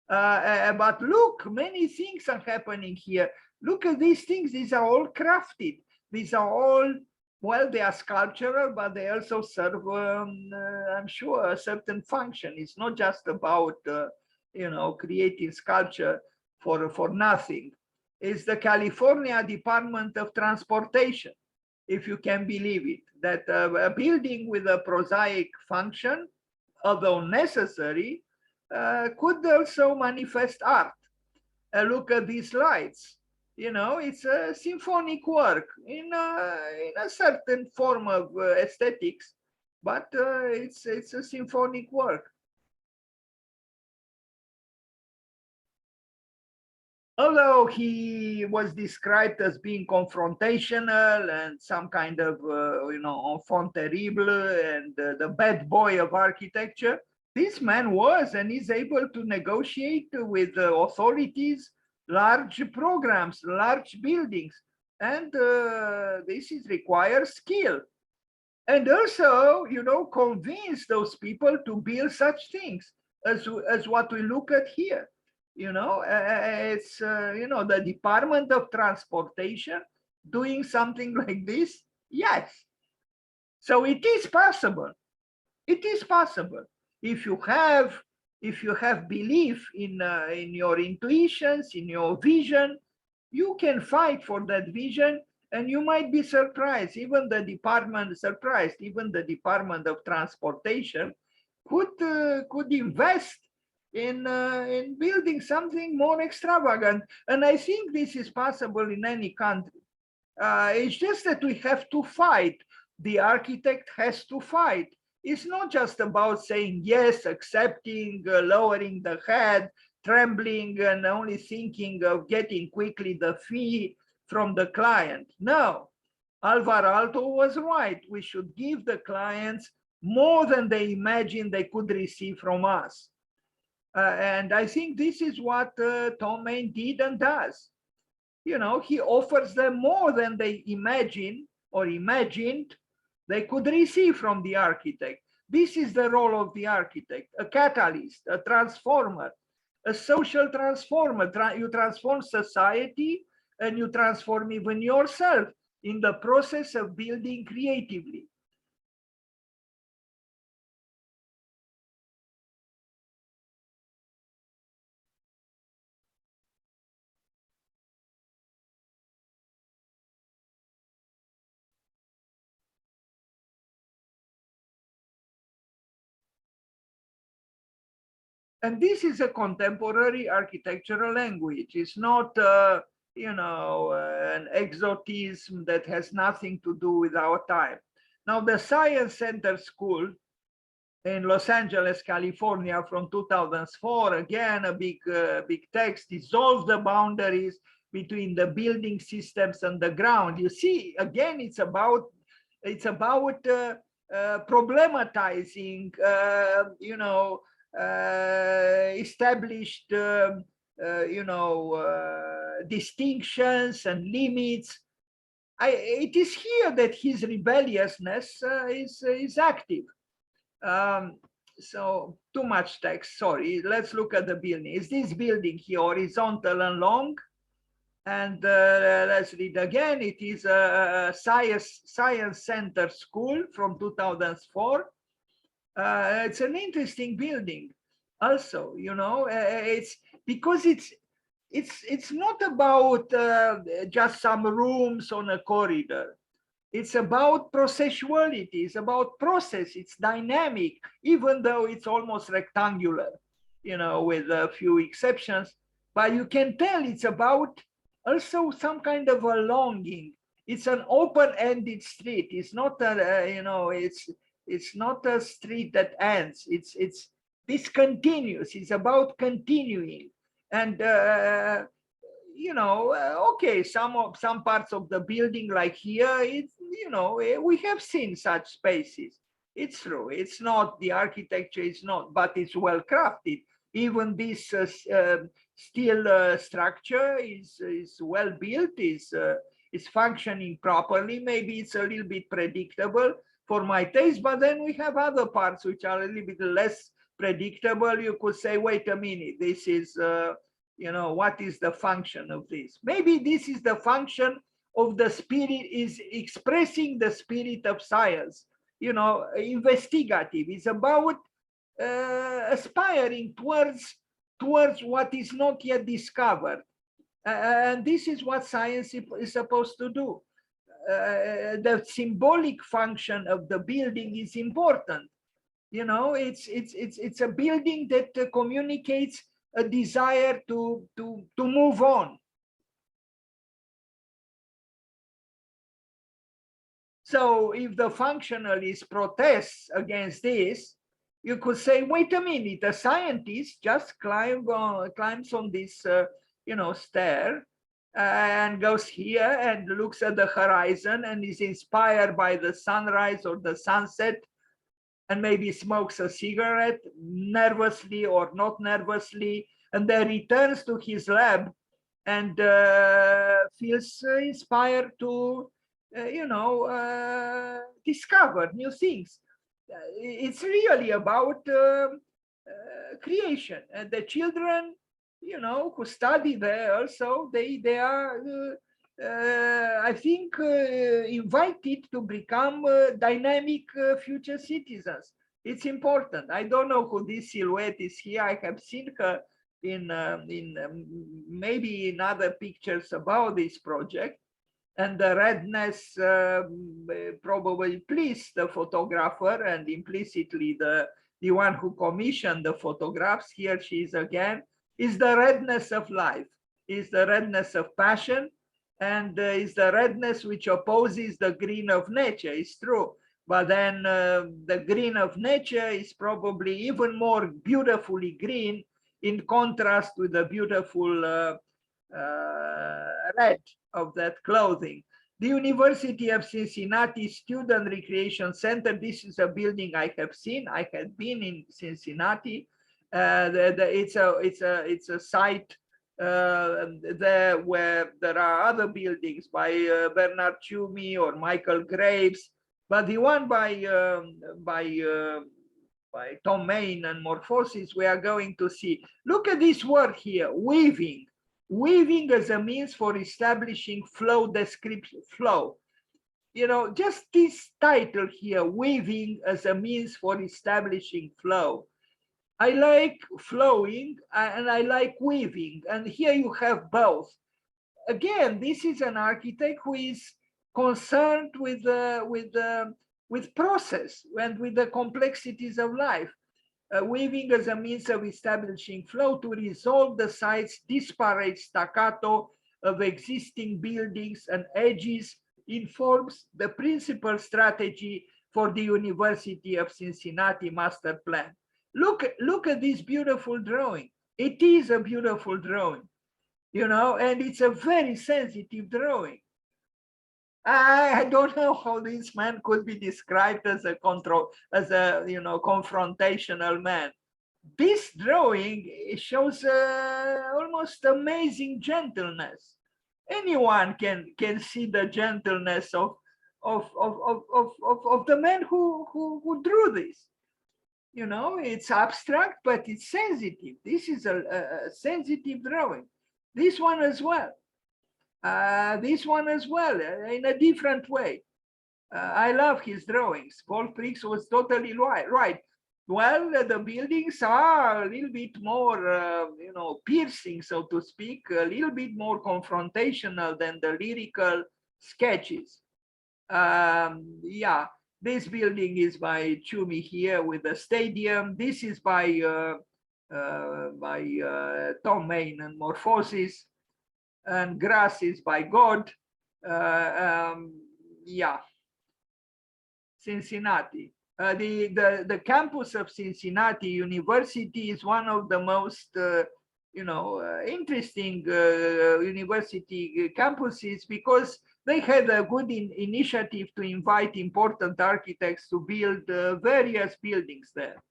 But look, many things are happening here. Look at these things. These are all crafted. These are all, well, they are sculptural, but they also serve, I'm sure, a certain function. It's not just about, creating sculpture for nothing. It's the California Department of Transportation, if you can believe it, that a building with a prosaic function, although necessary, could also manifest art. Look at these lights. It's a symphonic work in a certain form of aesthetics, but it's a symphonic work. Although he was described as being confrontational and some kind of, enfant terrible and the bad boy of architecture, this man was and is able to negotiate with authorities large programs, large buildings, and this requires skill. And also, convince those people to build such things as what we look at here. It's, the Department of Transportation doing something like this. Yes. So it is possible. It is possible. If you have belief in your intuitions, in your vision, you can fight for that vision, and you might be surprised. Even the Department of Transportation could invest in building something more extravagant. And I think this is possible in any country. It's just that we have to fight. The architect has to fight. It's not just about saying yes, accepting, lowering the head, trembling, and only thinking of getting quickly the fee from the client. No, Alvar Aalto was right. We should give the clients more than they imagine they could receive from us. And I think this is what Thom Mayne did and does. He offers them more than they imagine or imagined they could receive from the architect. This is the role of the architect, a catalyst, a transformer, a social transformer. You transform society and you transform even yourself in the process of building creatively. And this is a contemporary architectural language. It's not, you know, an exotism that has nothing to do with our time. Now, the Science Center School in Los Angeles, California, from 2004, again, a big text, dissolve the boundaries between the building systems and the ground. You see, again, it's about problematizing, you know, established, you know, distinctions and limits. It is here that his rebelliousness is active. So too much text, sorry. Let's look at the building. Is this building here horizontal and long? And let's read again. It is a science center school from 2004. It's an interesting building also, you know. It's because it's not about just some rooms on a corridor. It's about processuality, it's about process, it's dynamic, even though it's almost rectangular, you know, with a few exceptions. But you can tell it's about also some kind of a longing. It's an open-ended street. It's not a, you know, it's not a street that ends. It's discontinuous. It's about continuing. And you know, okay, some parts of the building, like here, it's, you know, we have seen such spaces. It's true. It's not, the architecture is not, but it's well crafted. Even this steel structure is well built, is functioning properly. Maybe it's a little bit predictable for my taste, but then we have other parts which are a little bit less predictable. You could say, wait a minute, this is you know, what is the function of this? Maybe this is the function of the spirit, is expressing the spirit of science, you know, investigative. It's about aspiring towards what is not yet discovered. And this is what science is supposed to do. The symbolic function of the building is important. You know, it's a building that communicates a desire to move on. So if the functionalist protests against this, you could say, wait a minute, a scientist just climbs on this you know, stair and goes here and looks at the horizon and is inspired by the sunrise or the sunset, and maybe smokes a cigarette nervously or not nervously, and then returns to his lab and feels inspired to, you know, discover new things. It's really about creation. And the children, you know, who study there also, they are, I think, invited to become dynamic future citizens. It's important. I don't know who this silhouette is here. I have seen her in maybe in other pictures about this project, and the redness probably pleased the photographer, and implicitly the one who commissioned the photographs. Here she is again. Is the redness of life, is the redness of passion, and is the redness which opposes the green of nature. It's true, but then the green of nature is probably even more beautifully green in contrast with the beautiful red of that clothing. The University of Cincinnati Student Recreation Center. This is a building I have seen. I had been in Cincinnati. It's a site there where there are other buildings by Bernard Tschumi or Michael Graves, but the one by Thom Mayne and Morphosis we are going to see. Look at this word here, weaving. Weaving as a means for establishing flow description, flow. You know, just this title here, weaving as a means for establishing flow. I like flowing and I like weaving, and here you have both. Again, this is an architect who is concerned with process and with the complexities of life. weaving as a means of establishing flow to resolve the site's disparate staccato of existing buildings and edges informs the principal strategy for the University of Cincinnati master plan. Look at this beautiful drawing. It is a beautiful drawing, you know, and it's a very sensitive drawing. I don't know how this man could be described as a confrontational man. This drawing shows almost amazing gentleness. Anyone can see the gentleness of the man who drew this. You know, it's abstract, but it's sensitive. This is a sensitive drawing. This one as well. This one as well, in a different way. I love his drawings. Wolf Prix was totally right. Well, the buildings are a little bit more, piercing, so to speak, a little bit more confrontational than the lyrical sketches. Yeah, this building is by Chumi here with the stadium. This is by Thom, Mayne and Morphosis, and Grass is by God. Yeah, Cincinnati. The campus of Cincinnati University is one of the most interesting university campuses, because they had a good initiative to invite important architects to build various buildings there.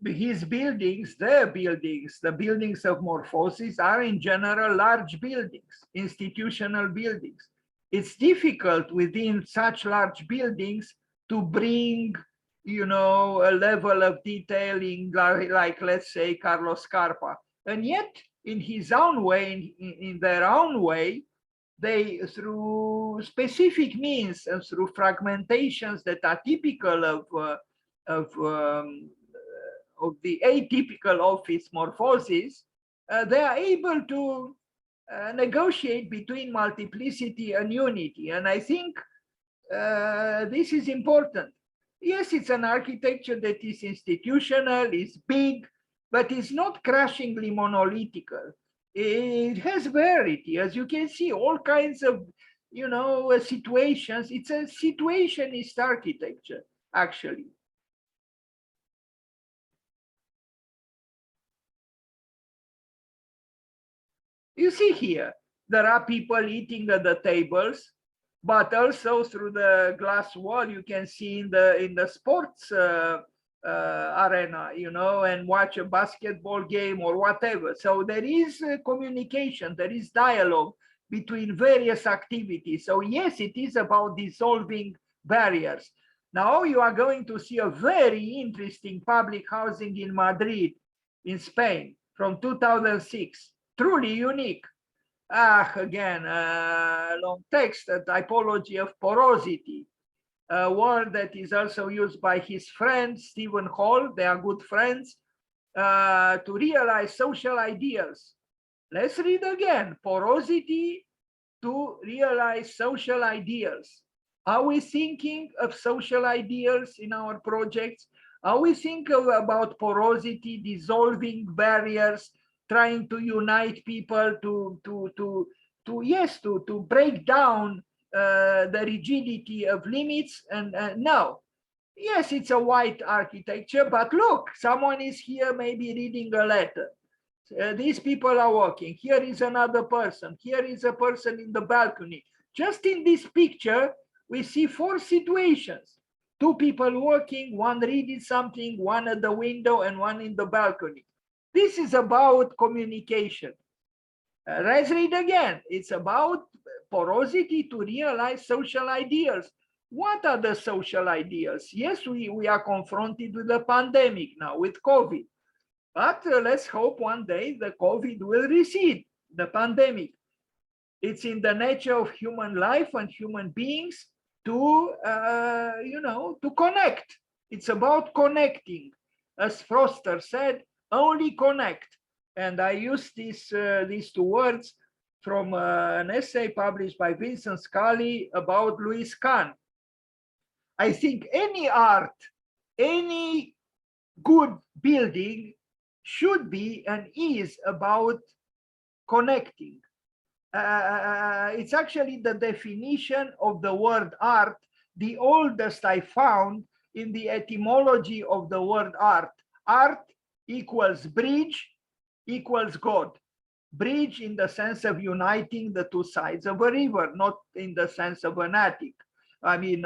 His buildings, the buildings of Morphosis are in general large buildings, institutional buildings. It's difficult within such large buildings to bring, a level of detailing like let's say Carlos Scarpa. And yet, in his own way, in their own way, they, through specific means and through fragmentations that are typical of the atypical office Morphosis, they are able to negotiate between multiplicity and unity. And I think this is important. Yes, it's an architecture that is institutional, is big, but it's not crushingly monolithical. It has variety, as you can see, all kinds of, situations. It's a situationist architecture, actually. You see here, there are people eating at the tables, but also through the glass wall, you can see in the sports arena, and watch a basketball game or whatever. So there is communication, there is dialogue between various activities. So yes, it is about dissolving barriers. Now you are going to see a very interesting public housing in Madrid, in Spain, from 2006. Truly unique. Again, long text, a typology of porosity, a word that is also used by his friend, Stephen Hall, they are good friends, to realize social ideals. Let's read again, porosity to realize social ideals. Are we thinking of social ideals in our projects? Are we thinking about porosity, dissolving barriers, trying to unite people to break down the rigidity of limits? And no, yes, it's a white architecture, but look, someone is here maybe reading a letter. These people are walking. Here is another person. Here is a person in the balcony. Just in this picture, we see 4 situations. 2 people walking, one reading something, one at the window, and one in the balcony. This is about communication. Let's read again. It's about porosity to realize social ideals. What are the social ideals? Yes, we are confronted with the pandemic now, with COVID. But let's hope one day the COVID will recede, the pandemic. It's in the nature of human life and human beings to, to connect. It's about connecting. As Froster said, only connect. And I use these two words from an essay published by Vincent Scully about Louis Kahn. I think any art, any good building should be and is about connecting. It's actually the definition of the word art, the oldest I found in the etymology of the word art. Art equals bridge equals God. Bridge in the sense of uniting the two sides of a river, not in the sense of an attic. I mean,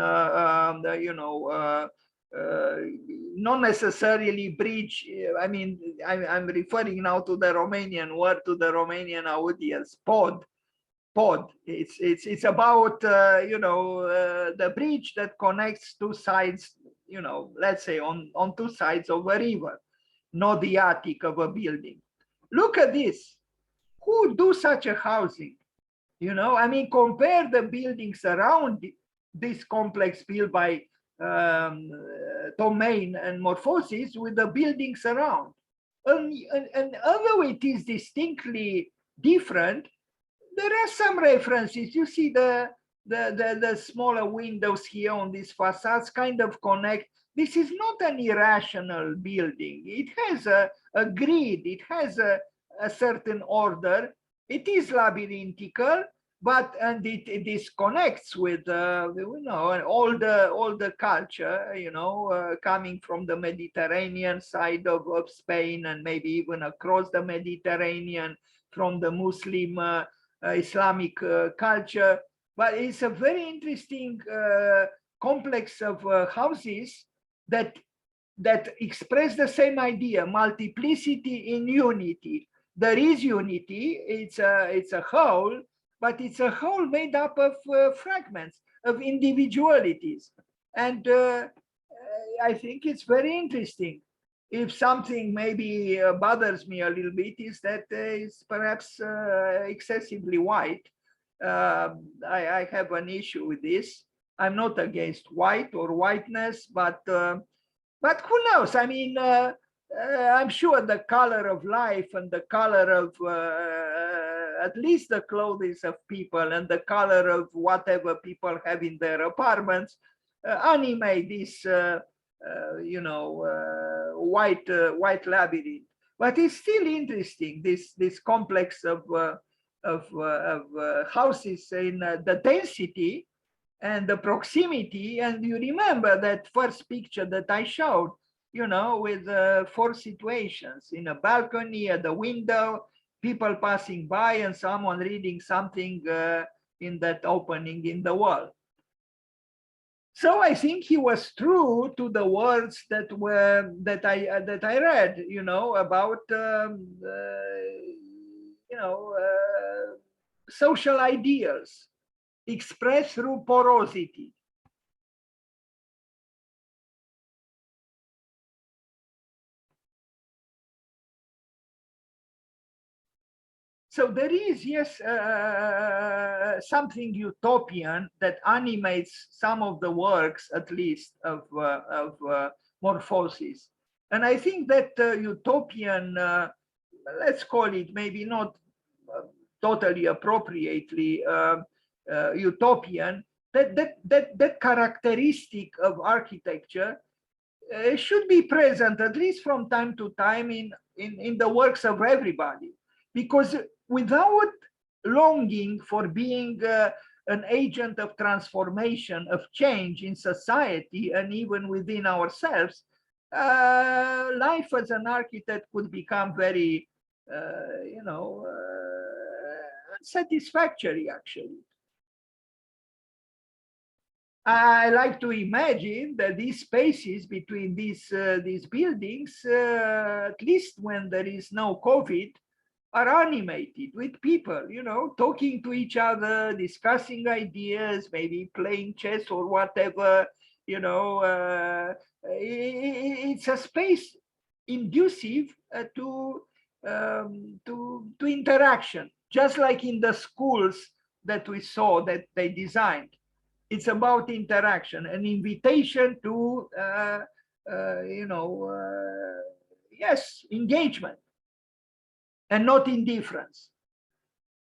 not necessarily bridge. I mean, I'm referring now to the Romanian word, to the Romanian audience, pod. It's about the bridge that connects two sides, let's say on two sides of a river, not the attic of a building. Look at this. Who do such a housing? I mean, compare the buildings around this complex built by Thom, Mayne and Morphosis with the buildings around. And although it is distinctly different, there are some references. You see the smaller windows here on these facades kind of connect. This is not an irrational building. It has a grid. It has a certain order. It is labyrinthical, but it disconnects with all the culture, coming from the Mediterranean side of Spain and maybe even across the Mediterranean from the Muslim Islamic culture. But it's a very interesting complex of houses that express the same idea: multiplicity in unity. There is unity. It's a whole, but it's a whole made up of fragments, of individualities. And I think it's very interesting. If something maybe bothers me a little bit is that it's perhaps excessively white. I have an issue with this. I'm not against white or whiteness, but who knows? I mean, I'm sure the color of life and the color of at least the clothes of people and the color of whatever people have in their apartments animate this white labyrinth. But it's still interesting, this complex of houses in the density and the proximity. And you remember that first picture that I showed, with 4 situations: in a balcony, at the window, people passing by, and someone reading something in that opening in the wall. So I think he was true to the words that I read, about social ideals expressed through porosity. So there is, yes, something utopian that animates some of the works, at least, of Morphosis. And I think that utopian, let's call it maybe not totally appropriately utopian, that characteristic of architecture should be present, at least from time to time, in the works of everybody. Because without longing for being an agent of transformation, of change in society and even within ourselves, life as an architect could become very, unsatisfactory, actually. I like to imagine that these spaces between these buildings, at least when there is no COVID, are animated with people, talking to each other, discussing ideas, maybe playing chess or whatever. It's a space inducive to interaction, just like in the schools that we saw that they designed. It's about interaction, an invitation to yes, engagement and not indifference.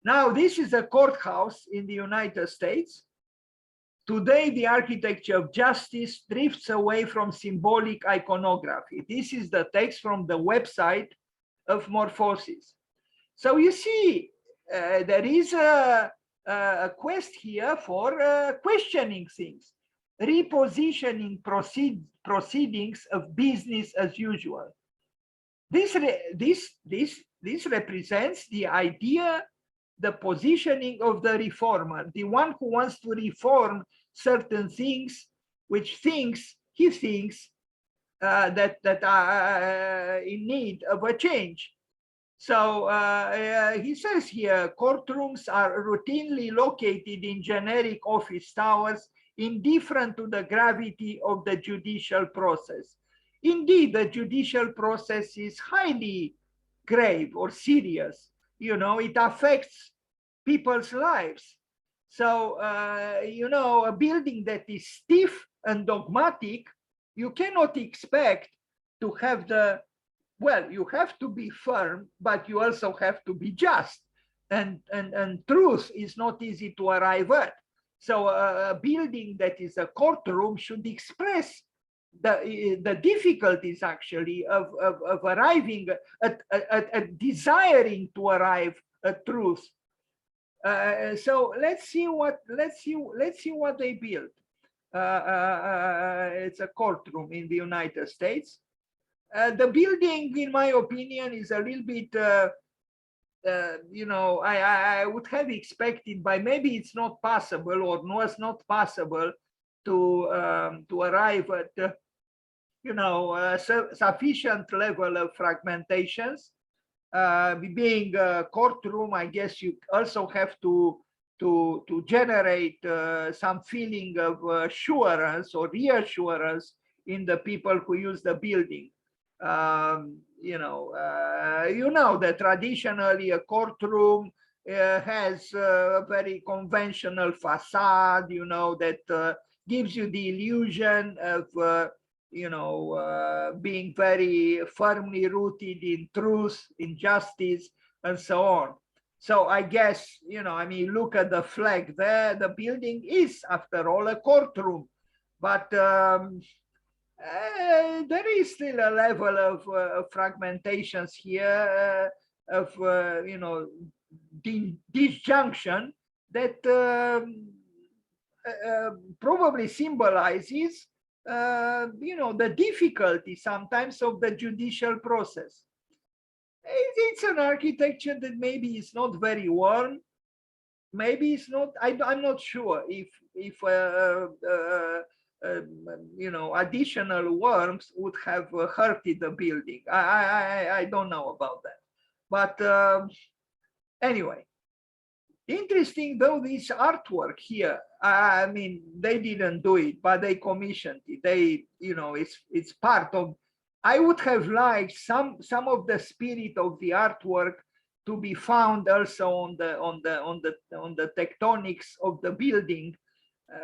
Now, this is a courthouse in the United States. Today, the architecture of justice drifts away from symbolic iconography. This is the text from the website of Morphosis. So you see, there is a quest here for questioning things, repositioning proceedings of business as usual. This represents the idea, the positioning of the reformer, the one who wants to reform certain things, which he thinks that are in need of a change. So he says here, courtrooms are routinely located in generic office towers, indifferent to the gravity of the judicial process. Indeed, the judicial process is highly grave or serious. You know, it affects people's lives. So, a building that is stiff and dogmatic, you cannot expect to have well, you have to be firm, but you also have to be just. And truth is not easy to arrive at. So a building that is a courtroom should express the difficulties actually of arriving at desiring to arrive at truth. So let's see what they built. It's a courtroom in the United States. The building, in my opinion, is a little bit, I would have expected, but maybe it's not possible or was not possible to arrive at, sufficient level of fragmentations. Being a courtroom, I guess you also have to generate some feeling of assurance or reassurance in the people who use the building. That traditionally a courtroom has a very conventional facade, that gives you the illusion of, being very firmly rooted in truth, in justice, and so on. So I guess, look at the flag there. The building is, after all, a courtroom, but there is still a level of fragmentations here, of disjunction that probably symbolizes the difficulty sometimes of the judicial process. It's an architecture that maybe is not very worn. Maybe it's not. I'm not sure if additional worms would have hurted the building. I don't know about that. But anyway, interesting though, this artwork here. I mean, they didn't do it, but they commissioned it. It's part of. I would have liked some of the spirit of the artwork to be found also on the tectonics of the building,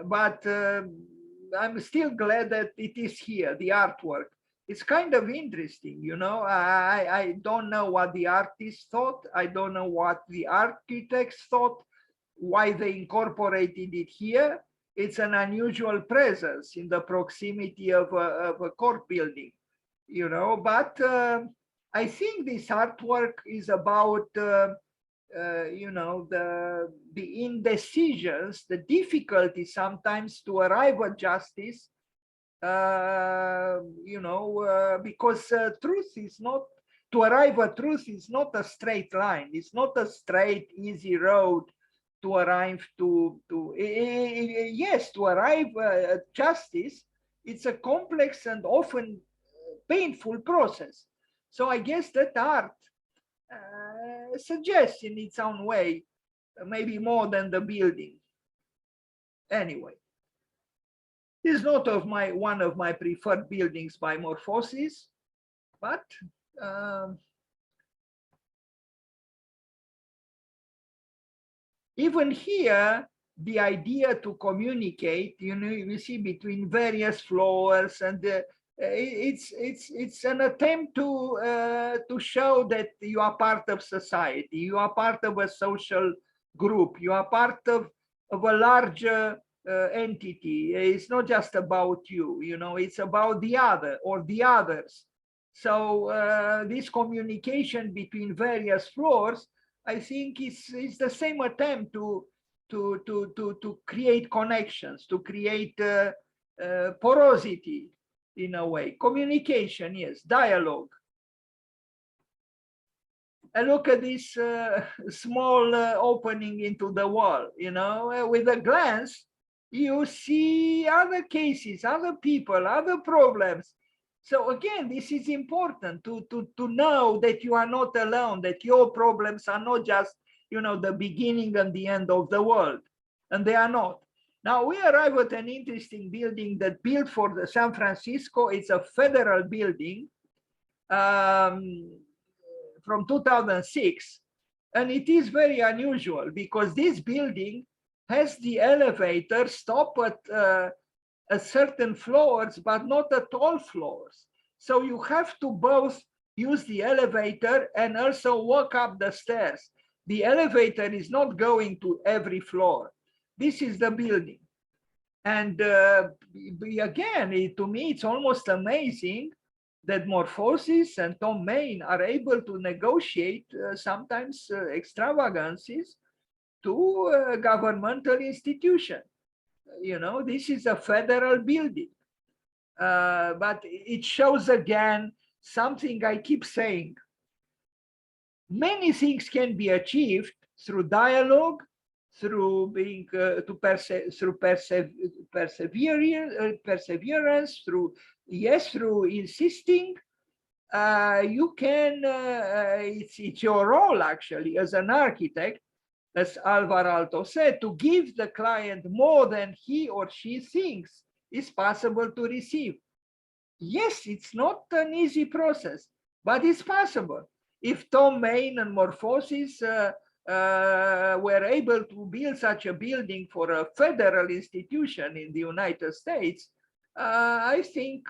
but I'm still glad that it is here. The artwork. It's kind of interesting, I don't know what the artists thought. I don't know what the architects thought, why they incorporated it here. It's an unusual presence in the proximity of a court building, but I think this artwork is about, the indecisions, the difficulty sometimes to arrive at justice, because truth is not, to arrive at truth is not a straight line. It's not a straight, easy road to arrive to yes, to arrive at justice. It's a complex and often painful process. So I guess that art suggests in its own way, maybe more than the building. Anyway, it's not one of my preferred buildings by Morphosis, but even here, the idea to communicate, you see, between various floors and it's an attempt to show that you are part of society, you are part of a social group, you are part of a larger entity. It's not just about you, you know, it's about the other or the others. So this communication between various floors, I think is the same attempt to create connections, to create porosity in a way. Communication, yes, dialogue. And look at this small opening into the wall, you know, with a glance, you see other cases, other people, other problems. So again, this is important to know that you are not alone, that your problems are not just, you know, the beginning and the end of the world, and they are not. Now we arrive at an interesting building that built for the San Francisco. It's a federal building from 2006, and it is very unusual because this building has the elevator stop at certain floors, but not at all floors. So you have to both use the elevator and also walk up the stairs. The elevator is not going to every floor. This is the building. And again, to me, it's almost amazing that Morphosis and Thom Mayne are able to negotiate sometimes extravagances to a governmental institution. You know, this is a federal building. But it shows again something I keep saying. Many things can be achieved through dialogue, through being perseverance, through insisting. You can. It's your role actually as an architect, as Alvar Aalto said, to give the client more than he or she thinks is possible to receive. Yes, it's not an easy process, but it's possible. If Thom Mayne and Morphosis were able to build such a building for a federal institution in the United States, I think,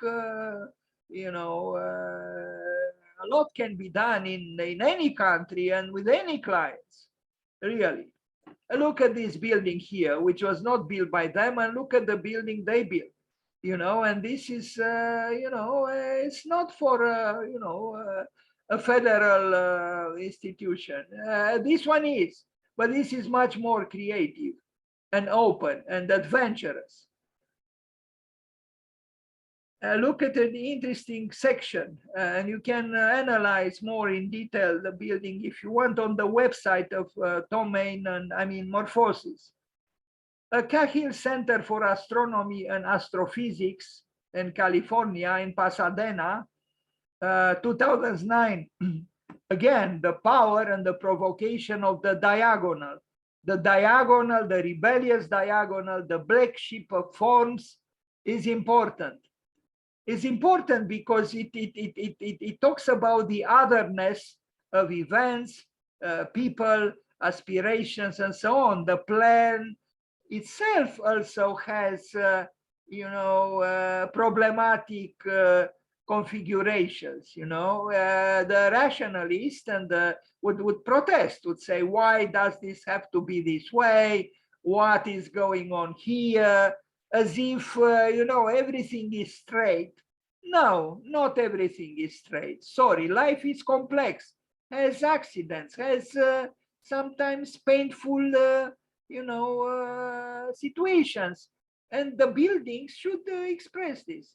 you know, a lot can be done in any country and with any clients, really. Look at this building here, which was not built by them, and look at the building they built, you know, and this is, you know, it's not for, you know, a federal institution. This one is, but this is much more creative and open and adventurous. Look at an interesting section, and you can analyze more in detail the building if you want on the website of Thom Mayne and Morphosis. A Cahill Center for Astronomy and Astrophysics in California, in Pasadena, 2009. Again, the power and the provocation of the diagonal. The diagonal, the rebellious diagonal, the black sheep of forms is important. It's important because it talks about the otherness of events, people, aspirations, and so on. The plan itself also has, you know, problematic configurations. You know, the rationalist and would protest, would say, why does this have to be this way? What is going on here? As if, you know, everything is straight. No, not everything is straight. Sorry, life is complex, has accidents, has sometimes painful, you know, situations. And the buildings should express this.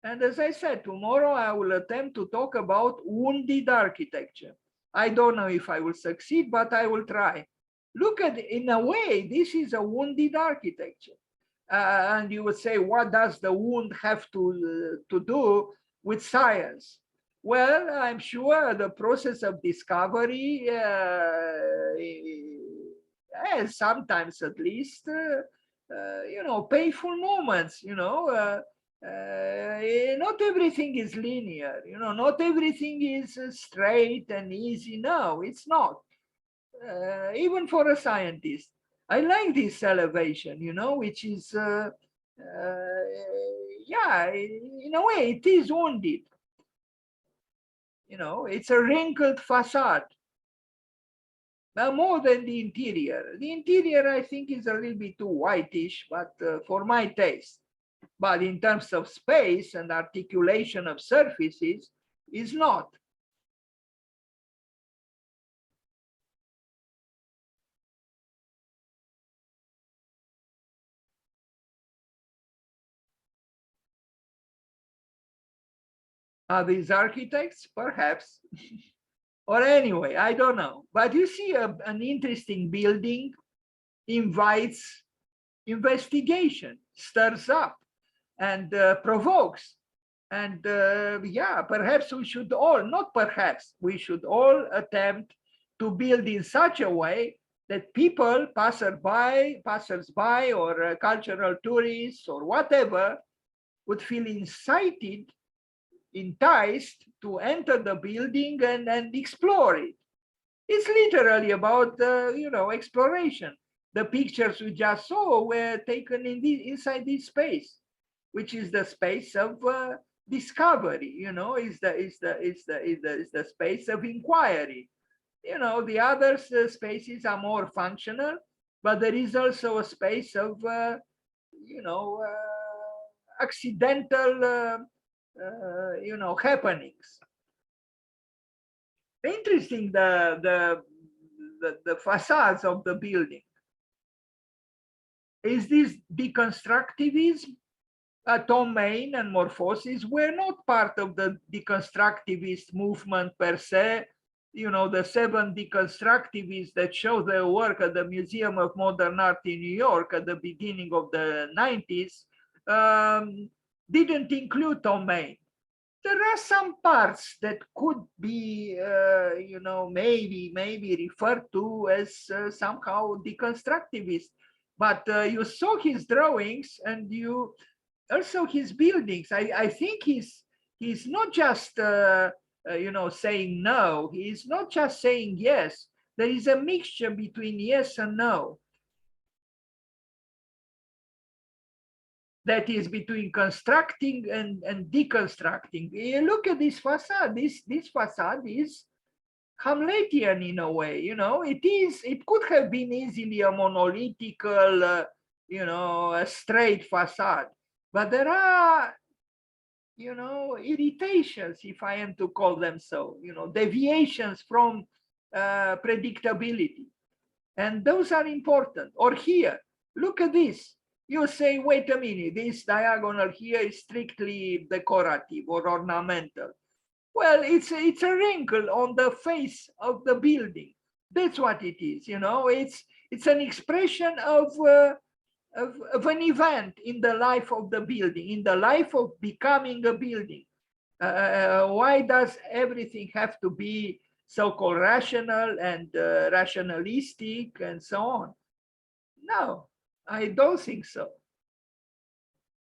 And as I said, tomorrow I will attempt to talk about wounded architecture. I don't know if I will succeed, but I will try. Look at, in a way, this is a wounded architecture. And you would say, what does the wound have to do with science? Well, I'm sure the process of discovery has sometimes, at least, you know, painful moments. You know, not everything is linear. You know, not everything is straight and easy. No, it's not. Even for a scientist. I like this elevation, you know, which is, yeah, in a way, it is wounded. You know, it's a wrinkled facade. Now, more than the interior. The interior, I think, is a little bit too whitish, but for my taste. But in terms of space and articulation of surfaces, is not. Are these architects? Perhaps. Or anyway, I don't know. But you see, an interesting building invites investigation, stirs up, and provokes. And yeah, perhaps we should all, not perhaps, we should all attempt to build in such a way that people, passers-by, or cultural tourists, or whatever, would feel incited, enticed to enter the building and explore it. It's literally about, you know, exploration. The pictures we just saw were taken inside this space, which is the space of discovery. You know, is the space of inquiry. You know, the other spaces are more functional, but there is also a space of, you know, accidental, you know, happenings. Interesting, the facades of the building. Is this deconstructivism? Thom, Mayne and Morphosis were not part of the deconstructivist movement per se. You know, the 7 deconstructivists that show their work at the Museum of Modern Art in New York at the beginning of the 90s didn't include Thom Mayne. There are some parts that could be, you know, maybe referred to as somehow deconstructivist. But you saw his drawings, and you also his buildings. I think he's not just you know, saying no. He's not just saying yes. There is a mixture between yes and no. That is between constructing and deconstructing. You look at this facade. This facade is Hamletian in a way. You know, it could have been easily a monolithical, you know, a straight facade, but there are, you know, irritations, if I am to call them so. You know, deviations from predictability, and those are important. Or here, look at this. You say, wait a minute, this diagonal here is strictly decorative or ornamental. Well, it's a wrinkle on the face of the building. That's what it is. You know, it's an expression of an event in the life of the building, in the life of becoming a building. Why does everything have to be so-called rational and rationalistic and so on? No, I don't think so.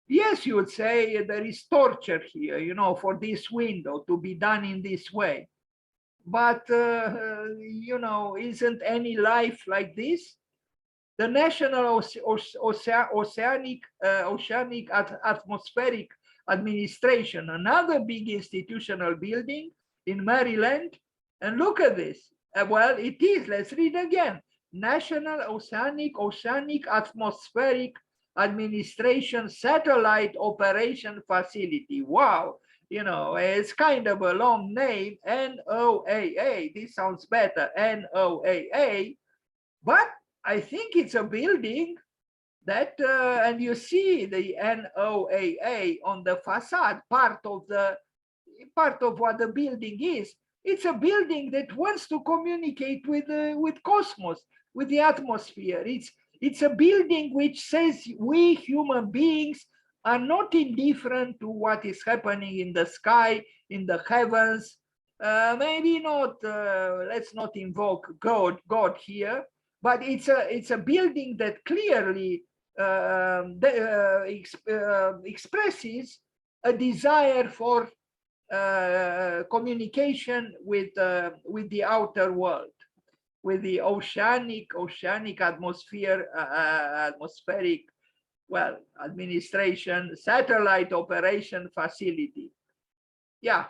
Yes, you would say there is torture here, you know, for this window to be done in this way. But, you know, isn't any life like this? The National Oceanic Atmospheric Administration, another big institutional building in Maryland. And look at this. Well, it is, let's read again. National Oceanic Atmospheric Administration Satellite Operation Facility. Wow, you know, it's kind of a long name, NOAA. This sounds better, NOAA. But I think it's a building that, and you see the NOAA on the facade, part of what the building is. It's a building that wants to communicate with cosmos, with the atmosphere. It's a building which says we human beings are not indifferent to what is happening in the sky, in the heavens. Maybe not, let's not invoke God here, but it's a building that clearly expresses a desire for communication with the outer world, with the oceanic atmospheric well, administration, satellite operation facility. Yeah.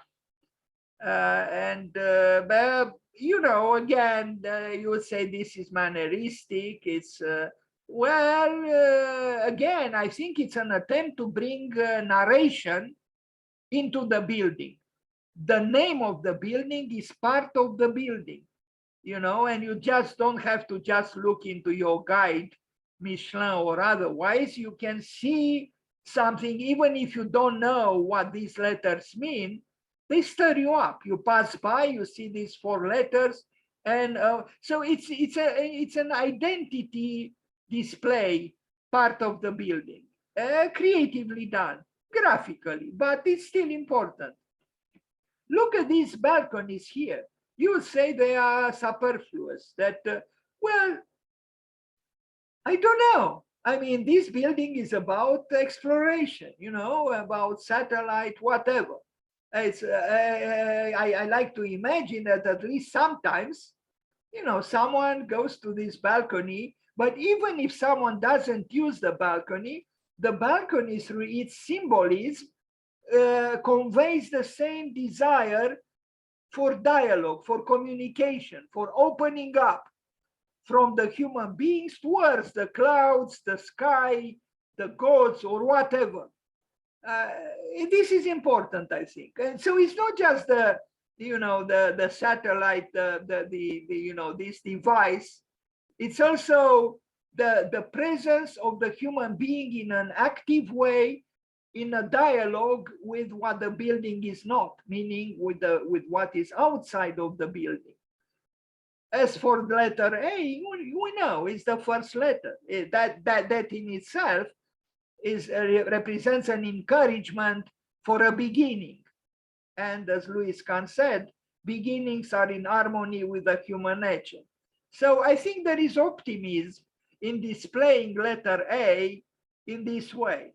But, you know, again, you would say this is manneristic. It's, again, I think it's an attempt to bring narration into the building. The name of the building is part of the building, you know, and you just don't have to just look into your guide, Michelin or otherwise. You can see something, even if you don't know what these letters mean, they stir you up. You pass by, you see these 4 letters, and so it's an identity display, part of the building, creatively done, graphically, but it's still important. Look at these balconies here. You would say they are superfluous, that, well, I don't know. I mean, this building is about exploration, you know, about satellite, whatever. It's, I like to imagine that at least sometimes, you know, someone goes to this balcony, but even if someone doesn't use the balcony through its symbolism, conveys the same desire for dialogue, for communication, for opening up from the human beings towards the clouds, the sky, the gods, or whatever. This is important, I think. And so it's not just the, you know, the satellite, you know, this device. It's also the presence of the human being in an active way, in a dialogue with what the building is not, meaning with what is outside of the building. As for the letter A, we know it's the first letter. That in itself is represents an encouragement for a beginning. And as Louis Kahn said, beginnings are in harmony with the human nature. So I think there is optimism in displaying letter A in this way.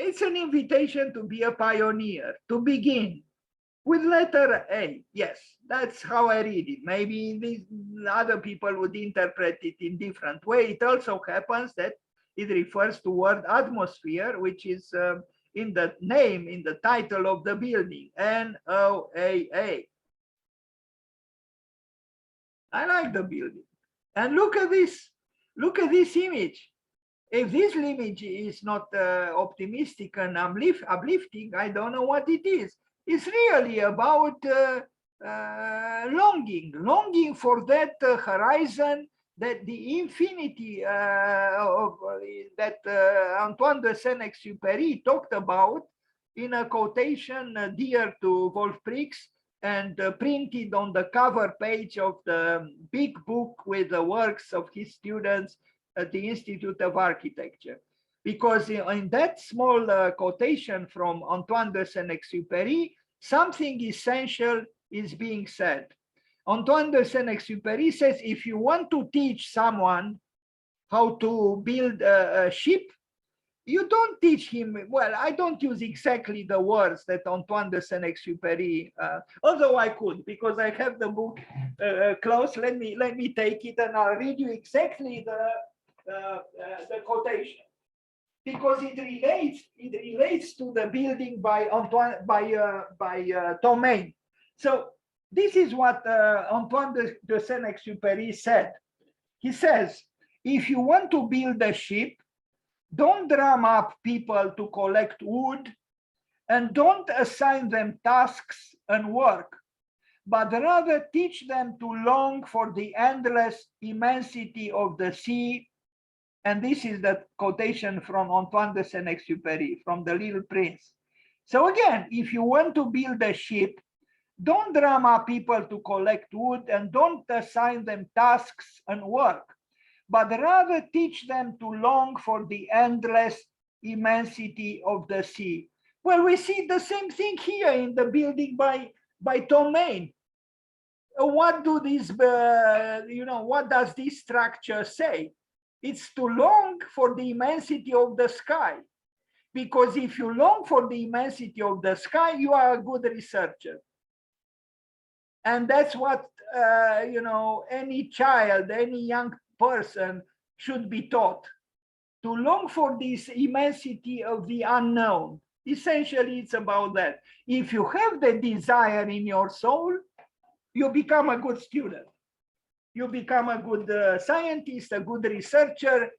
It's an invitation to be a pioneer, to begin with letter A. Yes, that's how I read it. Maybe these other people would interpret it in different way. It also happens that it refers to word atmosphere, which is in the name, in the title of the building, NOAA. I like the building. And look at this image. If this image is not optimistic and uplifting, I don't know what it is. It's really about longing for that horizon, that the infinity that Antoine de Saint-Exupéry talked about in a quotation dear to Wolf-Prix and printed on the cover page of the big book with the works of his students at the Institute of Architecture. Because in that small quotation from Antoine de Saint-Exupéry, something essential is being said. Antoine de Saint-Exupéry says, if you want to teach someone how to build a ship, you don't teach him, well, I don't use exactly the words that Antoine de Saint-Exupéry, although I could, because I have the book close. Let me take it and I'll read you exactly the quotation, because it relates to the building by Thom Mayne. So this is what Antoine de Saint-Exupéry said. He says, if you want to build a ship, don't drum up people to collect wood, and don't assign them tasks and work, but rather teach them to long for the endless immensity of the sea. And this is the quotation from Antoine de Saint-Exupéry, from The Little Prince. So again, if you want to build a ship, don't drum up people to collect wood, and don't assign them tasks and work, but rather teach them to long for the endless immensity of the sea. Well, we see the same thing here in the building by Thom Mayne. What do these, what does this structure say? It's to long for the immensity of the sky. Because if you long for the immensity of the sky, you are a good researcher. And that's what, you know, any child, any young person should be taught, to long for this immensity of the unknown. Essentially, it's about that. If you have the desire in your soul, you become a good student. You become a good scientist, a good researcher,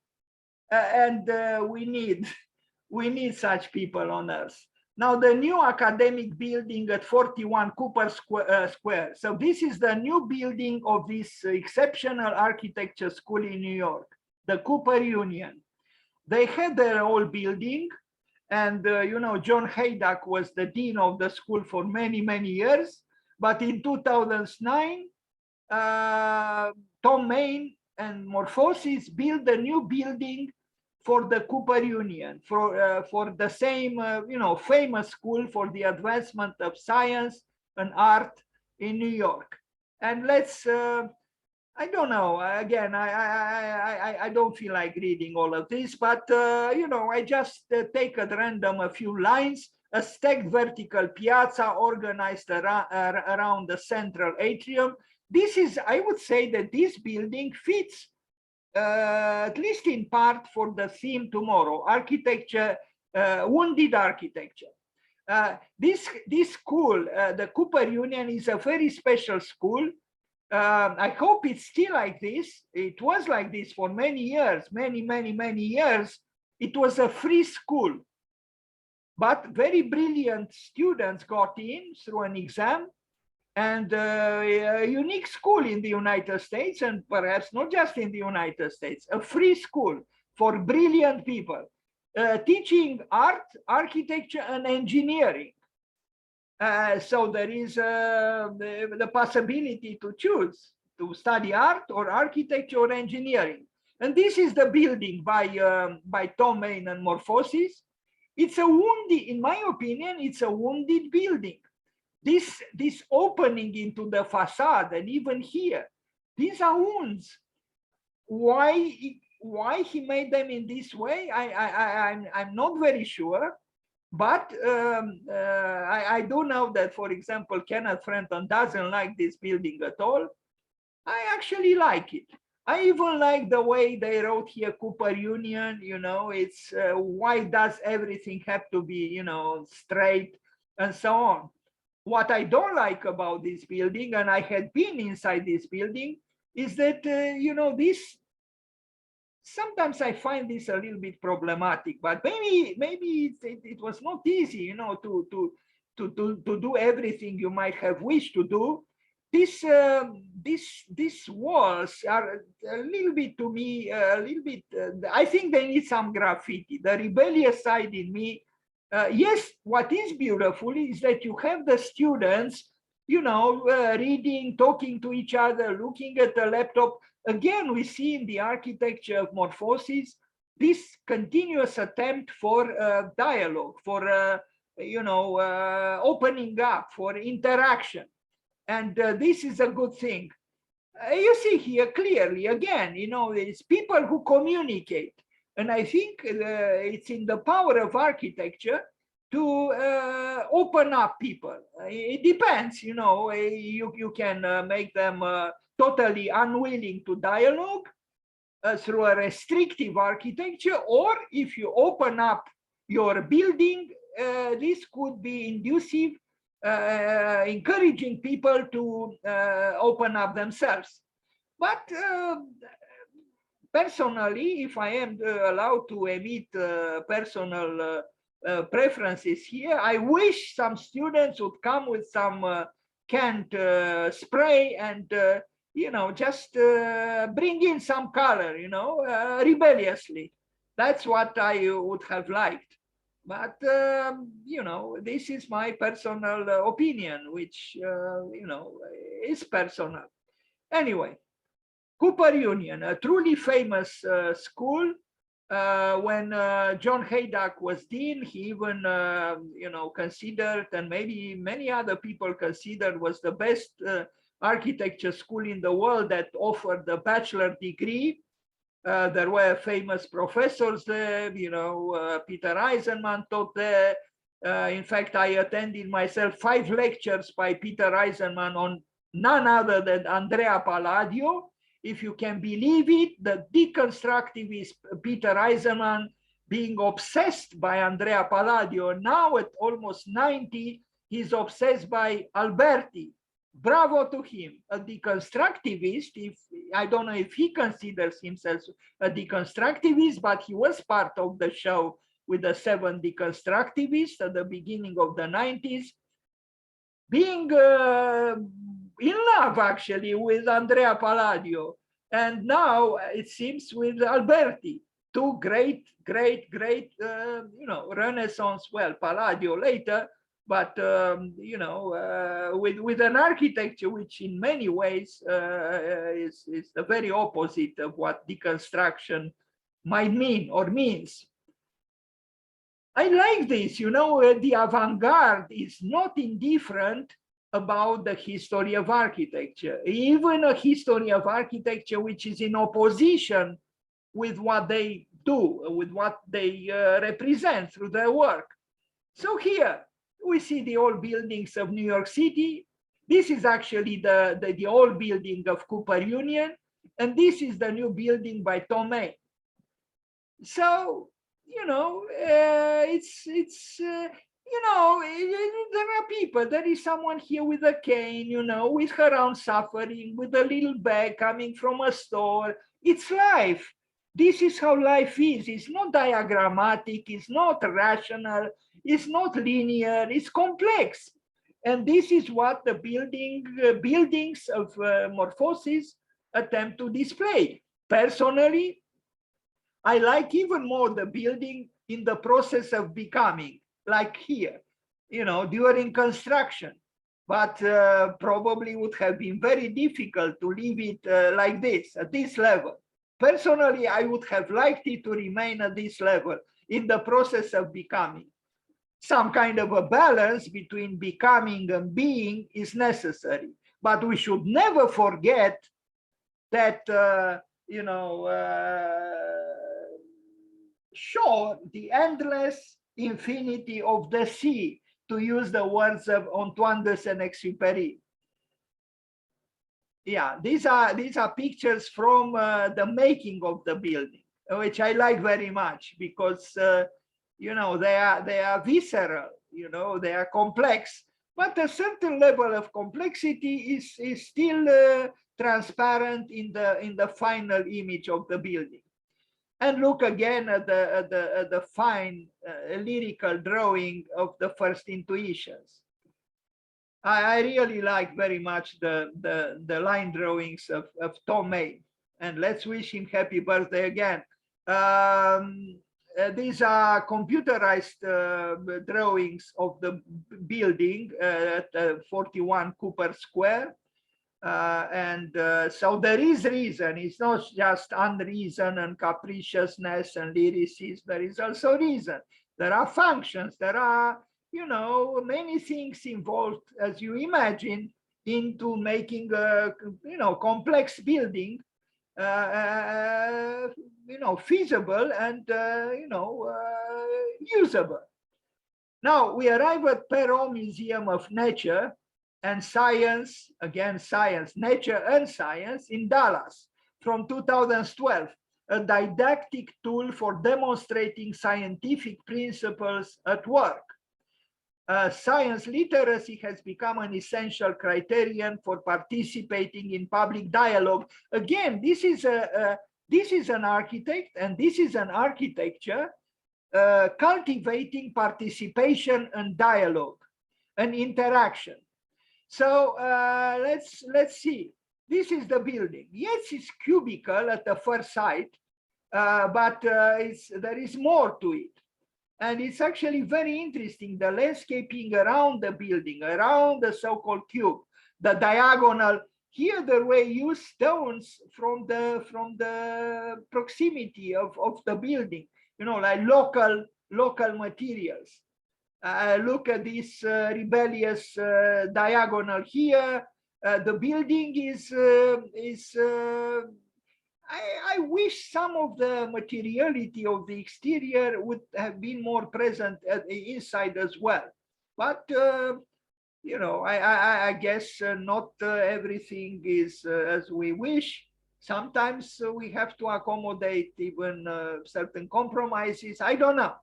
and we need such people on Earth. Now, the new academic building at 41 Cooper Square. So this is the new building of this exceptional architecture school in New York, the Cooper Union. They had their old building, and you know, John Haydock was the dean of the school for many, many years. But in 2009, Thom, Mayne, and Morphosis built a new building for the Cooper Union, for the same, you know, famous school for the advancement of science and art in New York. And let's, I don't know, again, I don't feel like reading all of this, but, you know, I just take at random a few lines. A stacked vertical piazza organized around the central atrium. This is, I would say that this building fits, at least in part, for the theme tomorrow, architecture, wounded architecture. This school, the Cooper Union, is a very special school. I hope it's still like this. It was like this for many years, many years. It was a free school, but very brilliant students got in through an exam, and a unique school in the United States, and perhaps not just in the United States, a free school for brilliant people, teaching art, architecture, and engineering. So there is the possibility to choose to study art or architecture or engineering. And this is the building by Thom, Mayne, and Morphosis. It's a wounded, in my opinion, it's a wounded building. This opening into the facade, and even here, these are wounds. Why he made them in this way, I'm not very sure. But I do know that, for example, Kenneth Frenton doesn't like this building at all. I actually like it. I even like the way they wrote here, Cooper Union, you know, it's why does everything have to be, you know, straight and so on. What I don't like about this building, and I had been inside this building, is that, you know, this, sometimes I find this a little bit problematic, but maybe it was not easy, you know, to do everything you might have wished to do. These walls are a little bit, to me, a little bit, I think they need some graffiti. The rebellious side in me, yes, what is beautiful is that you have the students, you know, reading, talking to each other, looking at the laptop. Again, we see in the architecture of Morphosis this continuous attempt for dialogue, for, you know, opening up, for interaction. And this is a good thing. You see here clearly, again, you know, it's people who communicate. And I think it's in the power of architecture to open up people. It depends, you know, you can make them totally unwilling to dialogue through a restrictive architecture, or if you open up your building, this could be inducive, encouraging people to open up themselves. But personally, if I am allowed to emit personal preferences here, I wish some students would come with some canned spray and you know, just bring in some color, you know, rebelliously. That's what I would have liked. But, you know, this is my personal opinion, which, you know, is personal. Anyway, Cooper Union, a truly famous school. When John Haydock was dean, he even, you know, considered, and maybe many other people considered, was the best architecture school in the world that offered a bachelor degree. There were famous professors there, you know, Peter Eisenman taught there. In fact, I attended myself 5 lectures by Peter Eisenman on none other than Andrea Palladio. If you can believe it, the deconstructivist Peter Eisenman, being obsessed by Andrea Palladio, now at almost 90, he's obsessed by Alberti. Bravo to him, a deconstructivist. If I don't know if he considers himself a deconstructivist, but he was part of the show with the 7 deconstructivists at the beginning of the 90s, being in love actually with Andrea Palladio, and now it seems with Alberti, two great Renaissance, well, Palladio later, but with an architecture which in many ways is the very opposite of what deconstruction might mean or means. I like this, the avant-garde is not indifferent about the history of architecture, even a history of architecture which is in opposition with what they do, with what they represent through their work. So here we see the old buildings of New York City. This is actually the old building of Cooper Union, and this is the new building by Thom. So, there are people, there is someone here with a cane, with her own suffering, with a little bag coming from a store. It's life. This is how life is. It's not diagrammatic, it's not rational, it's not linear, it's complex. And this is what the buildings of Morphosis attempt to display. Personally, I like even more the building in the process of becoming, like here, during construction. But probably would have been very difficult to leave it like this, at this level. Personally, I would have liked it to remain at this level in the process of becoming. Some kind of a balance between becoming and being is necessary. But we should never forget that, shore, the endless infinity of the sea, to use the words of Antoine de Saint-Exupéry. Yeah, these are pictures from the making of the building, which I like very much because they are visceral, they are complex, but a certain level of complexity is still transparent in the final image of the building. And look again at the fine lyrical drawing of the first intuitions. I really like very much the line drawings of Thom, and let's wish him happy birthday again. These are computerized drawings of the building at 41 Cooper Square. So there is reason. It's not just unreason and capriciousness and lyricism. There is also reason. There are functions. There are, many things involved, as you imagine, into making a, complex building, feasible and, usable. Now we arrive at Perron Museum of Nature and Science, again, science, nature and science in Dallas from 2012, a didactic tool for demonstrating scientific principles at work. Science literacy has become an essential criterion for participating in public dialogue. Again, this is an architect and this is an architecture cultivating participation and dialogue and interaction. So let's see. This is the building. Yes, it's cubical at the first sight, but there is more to it. And it's actually very interesting, the landscaping around the building, around the so-called cube, the diagonal. Here they were used stones from the proximity of the building, like local materials. Look at this rebellious diagonal here. The building is I wish some of the materiality of the exterior would have been more present at the inside as well. But you know, I guess not everything is as we wish. Sometimes we have to accommodate even certain compromises. I don't know.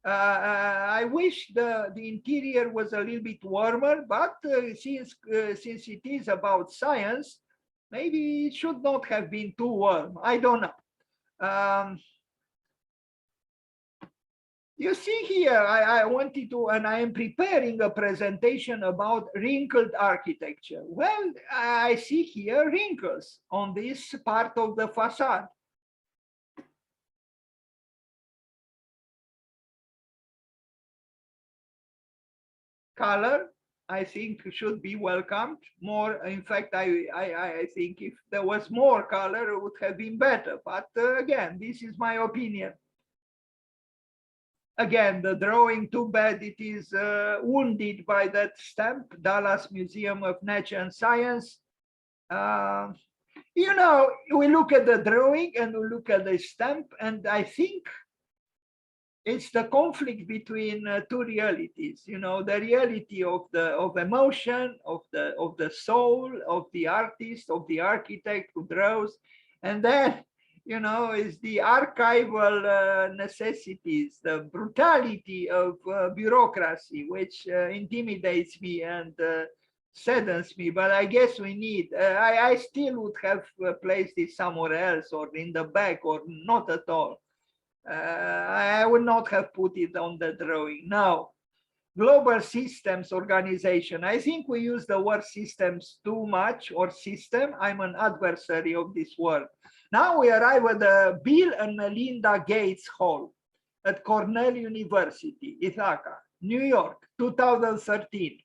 I wish the interior was a little bit warmer, but since it is about science, maybe it should not have been too warm. I don't know. You see here, I wanted to, and I am preparing a presentation about wrinkled architecture. Well, I see here wrinkles on this part of the facade. Color, I think, should be welcomed more. In fact, I think if there was more color, it would have been better. But again, this is my opinion. Again, the drawing, too bad it is wounded by that stamp, Dallas Museum of Nature and Science. You know, we look at the drawing and we look at the stamp, and I think it's the conflict between two realities. You know, the reality of emotion, of the soul, of the artist, of the architect who draws, and then, you know, is the archival necessities, the brutality of bureaucracy, which intimidates me and saddens me. But I guess we need. I still would have placed it somewhere else, or in the back, or not at all. I would not have put it on the drawing. Now, global systems organization. I think we use the word systems too much, or system. I'm an adversary of this word. Now we arrive at the Bill and Melinda Gates Hall at Cornell University, Ithaca, New York, 2013.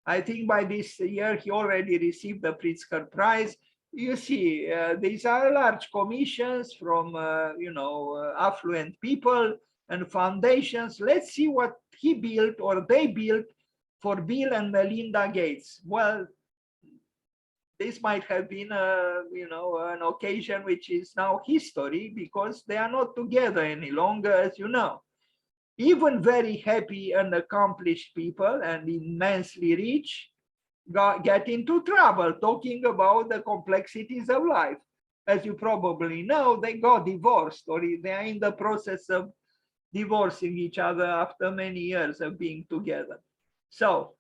I think by this year he already received the Pritzker Prize. You see, these are large commissions from, you know, affluent people and foundations. Let's see what he built or they built for Bill and Melinda Gates. Well, this might have been, you know, an occasion which is now history, because they are not together any longer, as you know. Even very happy and accomplished people and immensely rich get into trouble talking about the complexities of life. As you probably know, they got divorced, or they are in the process of divorcing each other after many years of being together. So,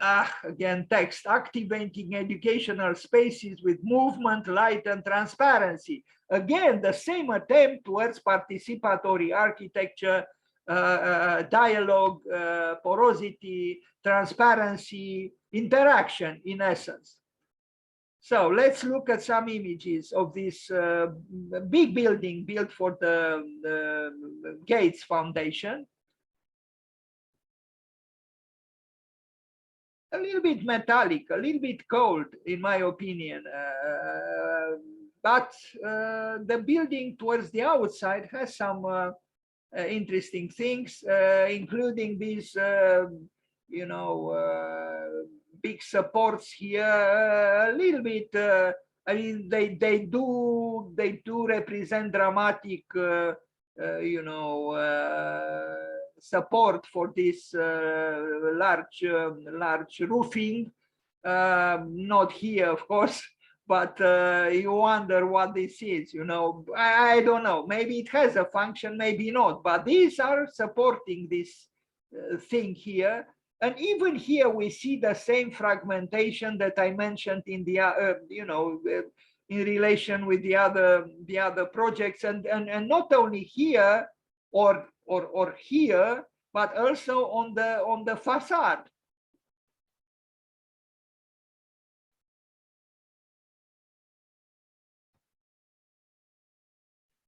again, text, activating educational spaces with movement, light, and transparency. Again, the same attempt towards participatory architecture, dialogue, porosity, transparency, interaction, in essence. So let's look at some images of this big building built for the Gates Foundation. A little bit metallic, a little bit cold, in my opinion. But the building towards the outside has some interesting things, including these, you know, big supports here. A little bit. I mean, they do represent dramatic, you know, support for this large roofing. Not here, of course, but you wonder what this is. You know, I don't know. Maybe it has a function, maybe not. But these are supporting this thing here. And even here, we see the same fragmentation that I mentioned in the, you know, in relation with the other projects, and not only here or here, but also on the facade.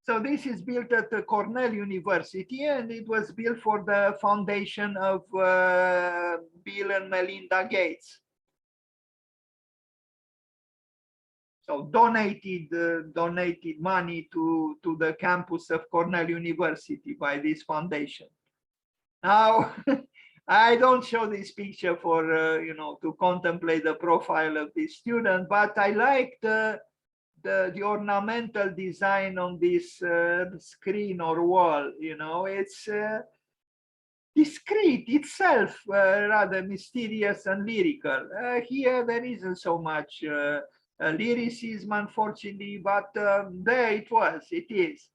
So this is built at the Cornell University, and it was built for the foundation of Bill and Melinda Gates. So donated money to the campus of Cornell University by this foundation. Now, I don't show this picture for you know, to contemplate the profile of this student, but I like the ornamental design on this screen or wall. You know, it's discrete itself, rather mysterious and lyrical. Here there isn't so much lyricism, unfortunately, but there it is.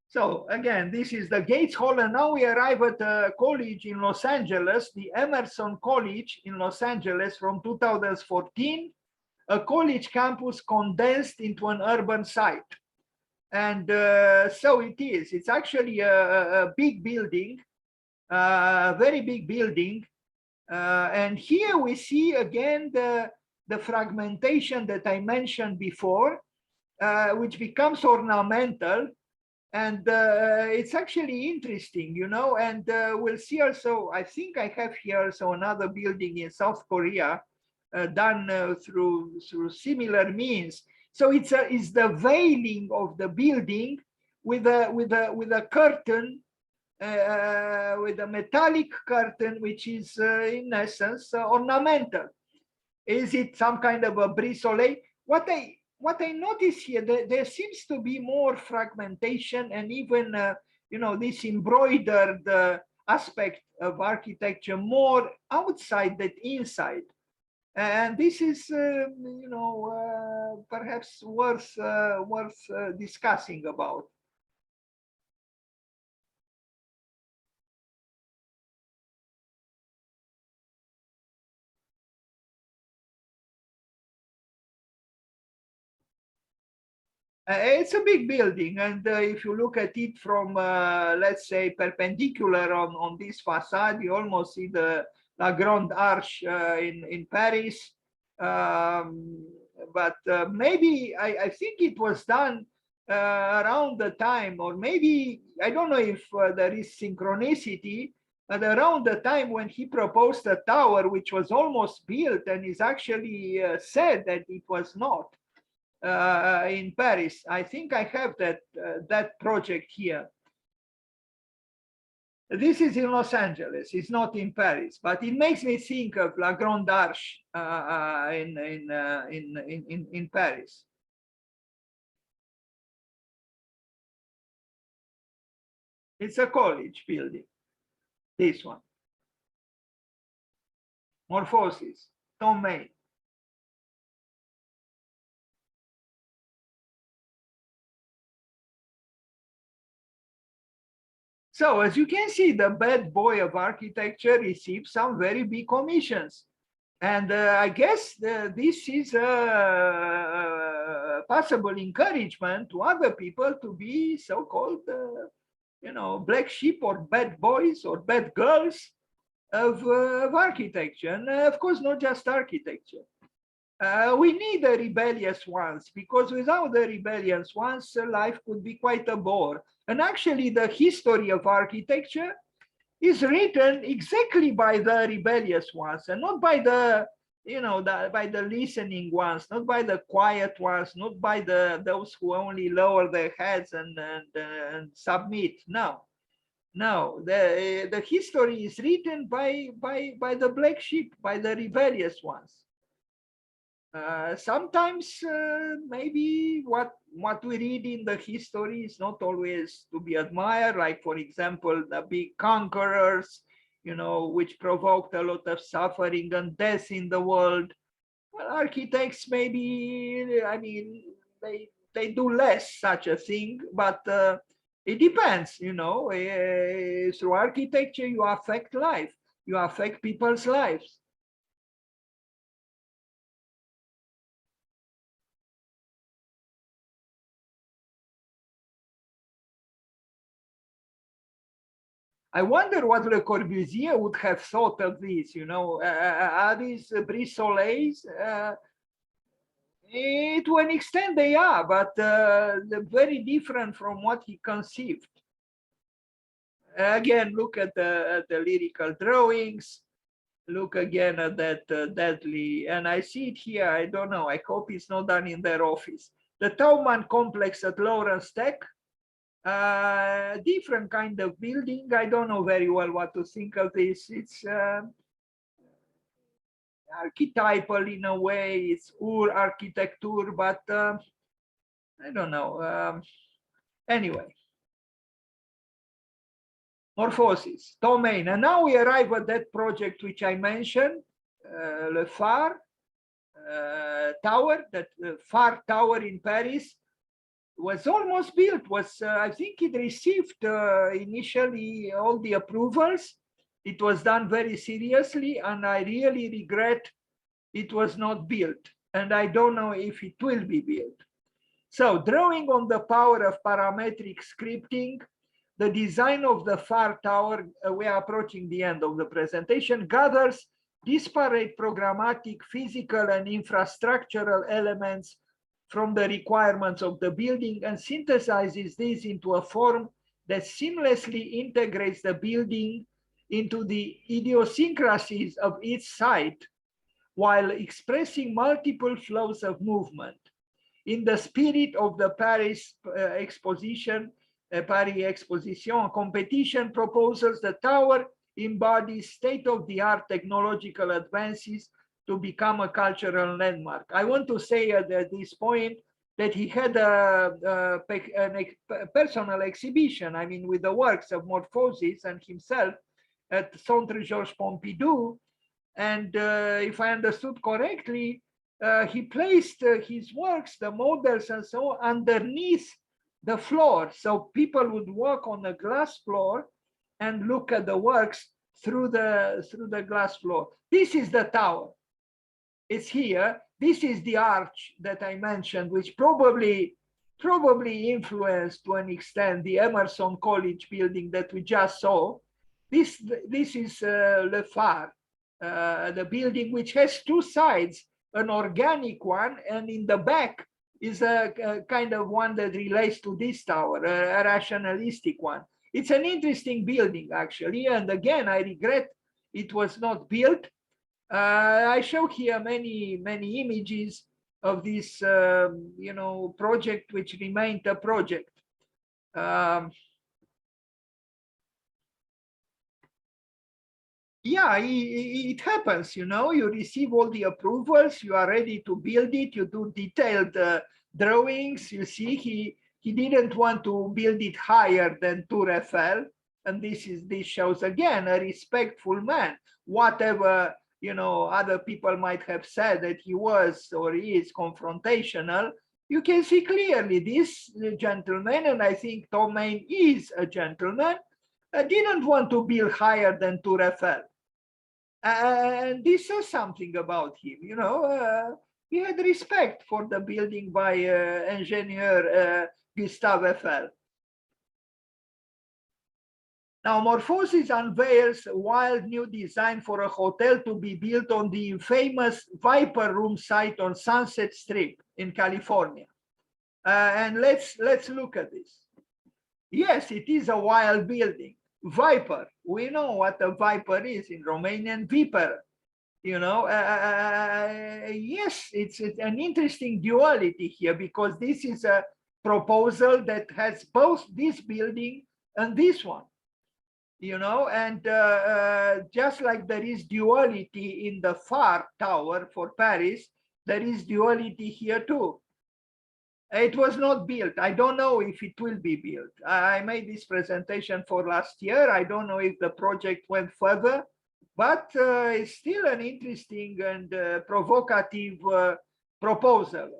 So again, this is the Gates Hall, and now we arrive at a college in Los Angeles, the Emerson College in Los Angeles from 2014, a college campus condensed into an urban site. And so it is. It's actually a big building, a very big building. And here we see again the fragmentation that I mentioned before, which becomes ornamental. And it's actually interesting, you know, and we'll see also, I think I have here also another building in South Korea done through similar means. So it's the veiling of the building with a curtain, with a metallic curtain, which is in essence ornamental. Is it some kind of a brise soleil? What I notice here, there seems to be more fragmentation and even, you know, this embroidered aspect of architecture more outside than inside. And this is, you know, perhaps worth discussing about. It's a big building, and if you look at it from, let's say, perpendicular on this facade, you almost see the La Grande Arche in Paris. But maybe I think it was done around the time, or maybe I don't know if there is synchronicity, but around the time when he proposed a tower, which was almost built, and is actually said that it was not in Paris. I think I have that project here. This is in Los Angeles. It's not in Paris, but it makes me think of La Grande Arche in Paris. It's a college building. This one, Morphosis, Thom Mayne. So as you can see, the bad boy of architecture receives some very big commissions. And I guess this is a possible encouragement to other people to be so-called, you know, black sheep or bad boys or bad girls of architecture. And of course, not just architecture. We need the rebellious ones, because without the rebellious ones, life could be quite a bore. And actually, the history of architecture is written exactly by the rebellious ones, and not by the, you know, by the listening ones, not by the quiet ones, not by those who only lower their heads and submit. No, the history is written by the black sheep, by the rebellious ones. Sometimes maybe what we read in the history is not always to be admired, like for example the big conquerors, you know, which provoked a lot of suffering and death in the world. Well, architects maybe, I mean, they do less such a thing, but it depends, you know. Through architecture you affect life, you affect people's lives. I wonder what Le Corbusier would have thought of this, you know, are these brise soleils? To an extent they are, but they're very different from what he conceived. Again, look at the lyrical drawings, look again at that deadly, and I see it here, I don't know, I hope it's not done in their office. The Thom complex at Lawrence Tech, Different kind of building. I don't know very well what to think of this. It's archetypal in a way. It's Ur architecture, but I don't know. Anyway, morphosis, domain. And now we arrive at that project which I mentioned, Le Phare Tower, that Phare Tower in Paris was almost built. I think it received initially all the approvals. It was done very seriously, and I really regret it was not built. And I don't know if it will be built. So, drawing on the power of parametric scripting, the design of the Phare Tower, we are approaching the end of the presentation, gathers disparate programmatic, physical, and infrastructural elements from the requirements of the building and synthesizes these into a form that seamlessly integrates the building into the idiosyncrasies of each site while expressing multiple flows of movement. In the spirit of the Paris Exposition, competition proposals, the tower embodies state-of-the-art technological advances to become a cultural landmark. I want to say at this point that he had a personal exhibition, I mean, with the works of Morphosis and himself at Centre Georges Pompidou. And if I understood correctly, he placed his works, the models and so on, underneath the floor. So people would walk on a glass floor and look at the works through the glass floor. This is the tower. It's here. This is the arch that I mentioned, which probably influenced to an extent the Emerson College building that we just saw. This is Le Phare, the building which has two sides, an organic one, and in the back is a kind of one that relates to this tower, a rationalistic one. It's an interesting building, actually, and again, I regret it was not built. I show here many images of this, project which remained a project. Yeah, it happens, you receive all the approvals, you are ready to build it, you do detailed drawings. You see, he didn't want to build it higher than Tour Eiffel, and this shows again a respectful man. Whatever other people might have said that he was or he is confrontational, you can see clearly this gentleman, and I think Thom Mayne is a gentleman, didn't want to build higher than Tour Eiffel. And this says something about him, he had respect for the building by engineer Gustave Eiffel. Now, Morphosis unveils a wild new design for a hotel to be built on the famous Viper Room site on Sunset Strip in California. And let's look at this. Yes, it is a wild building. Viper, we know what a viper is in Romanian, viper. Yes, it's an interesting duality here, because this is a proposal that has both this building and this one. And just like there is duality in the Phare Tower for Paris, there is duality here too. It was not built. I don't know if it will be built. I made this presentation for last year. I don't know if the project went further, but it's still an interesting and provocative proposal.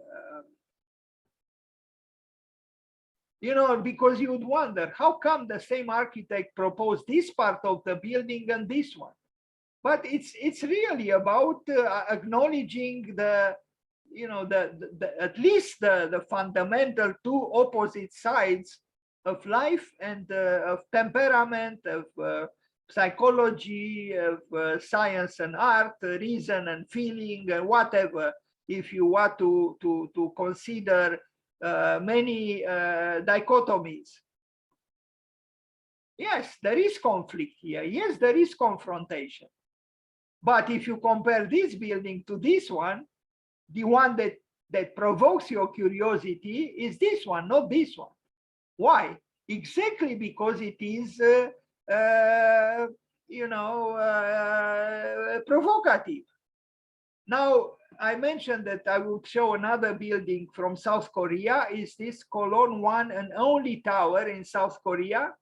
Because you would wonder, how come the same architect proposed this part of the building and this one? But it's really about acknowledging at least the fundamental two opposite sides of life and of temperament, of psychology, of science and art, reason and feeling, and whatever, if you want to consider many dichotomies. Yes, there is conflict here. Yes, there is confrontation. But if you compare this building to this one, the one that provokes your curiosity is this one, not this one. Why? exactly because it is, provocative. Now, I mentioned that I would show another building from South Korea. Is this Cologne one and only tower in South Korea?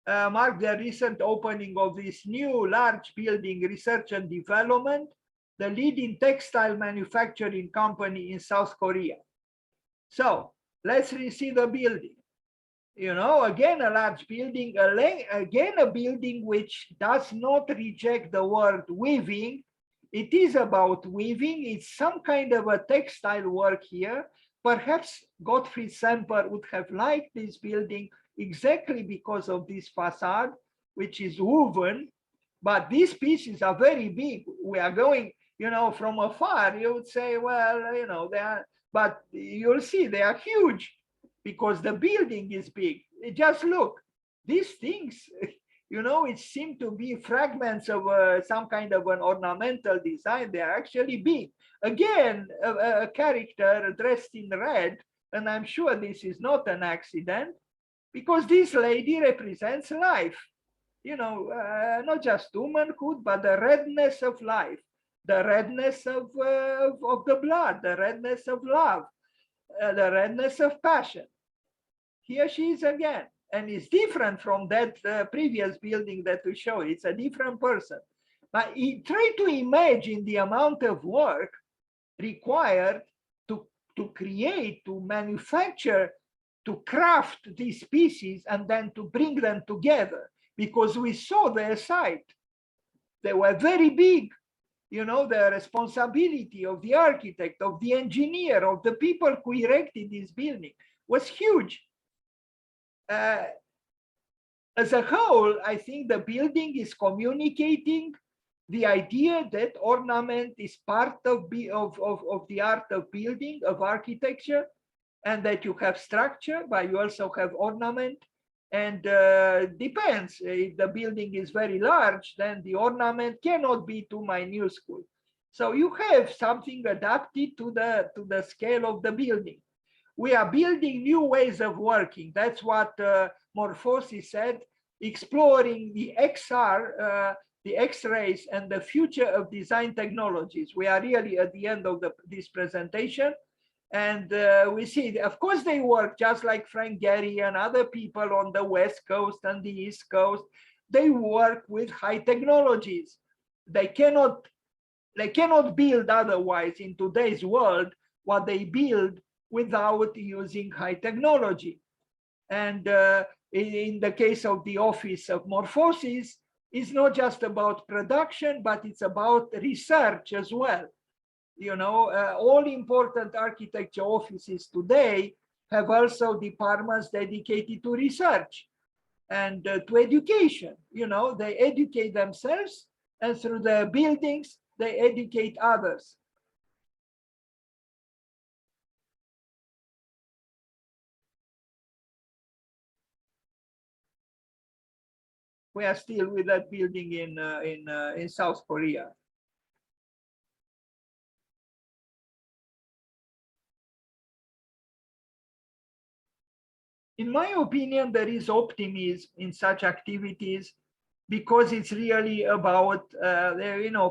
Marked the recent opening of this new large building, research and development, the leading textile manufacturing company in South Korea. So let's see the building. Again, a large building, again, a building which does not reject the word weaving. It is about weaving. It's some kind of a textile work here. Perhaps Gottfried Semper would have liked this building exactly because of this facade, which is woven. But these pieces are very big. We are going, from afar, you would say, well, they are, but you'll see they are huge because the building is big. Just look, these things, it seemed to be fragments of some kind of an ornamental design. They are actually big. Again, a character dressed in red, and I'm sure this is not an accident, because this lady represents life. Not just womanhood, but the redness of life, the redness of the blood, the redness of love, the redness of passion. Here she is again, and it's different from that previous building that we showed. It's a different person. But try to imagine the amount of work required to create, to manufacture, to craft these pieces, and then to bring them together. Because we saw their site. They were very big. The responsibility of the architect, of the engineer, of the people who erected this building was huge. As a whole, I think the building is communicating the idea that ornament is part of the art of building, of architecture, and that you have structure, but you also have ornament. And depends, if the building is very large, then the ornament cannot be too minuscule. So you have something adapted to the scale of the building. We are building new ways of working. That's what Morphosis said, exploring the XR, the X-rays, and the future of design technologies. We are really at the end of this presentation. And we see, of course, they work just like Frank Gehry and other people on the West Coast and the East Coast. They work with high technologies. They cannot build otherwise in today's world what they build without using high technology. And in the case of the Office of Morphosis, it's not just about production, but it's about research as well. All important architecture offices today have also departments dedicated to research and to education. They educate themselves, and through their buildings, they educate others. We are still with that building in South Korea. In my opinion, there is optimism in such activities because it's really about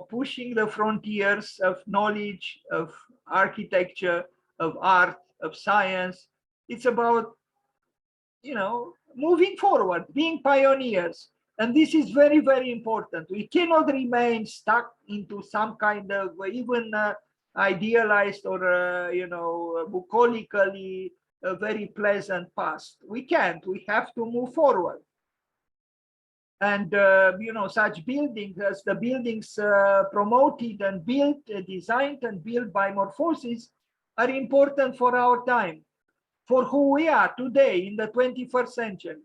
pushing the frontiers of knowledge, of architecture, of art, of science. It's about moving forward, being pioneers. And this is very, very important. We cannot remain stuck into some kind of even idealized or bucolically a very pleasant past. We can't. We have to move forward. And such buildings as the buildings promoted and built, designed and built by Morphosis are important for our time, for who we are today in the 21st century.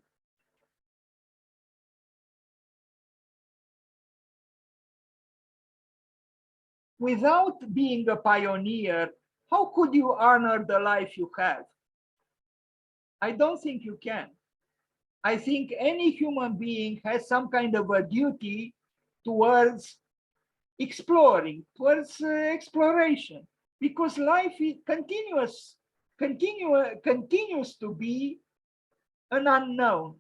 Without being a pioneer, how could you honor the life you have? I don't think you can. I think any human being has some kind of a duty towards exploring, towards exploration, because life is continues to be an unknown.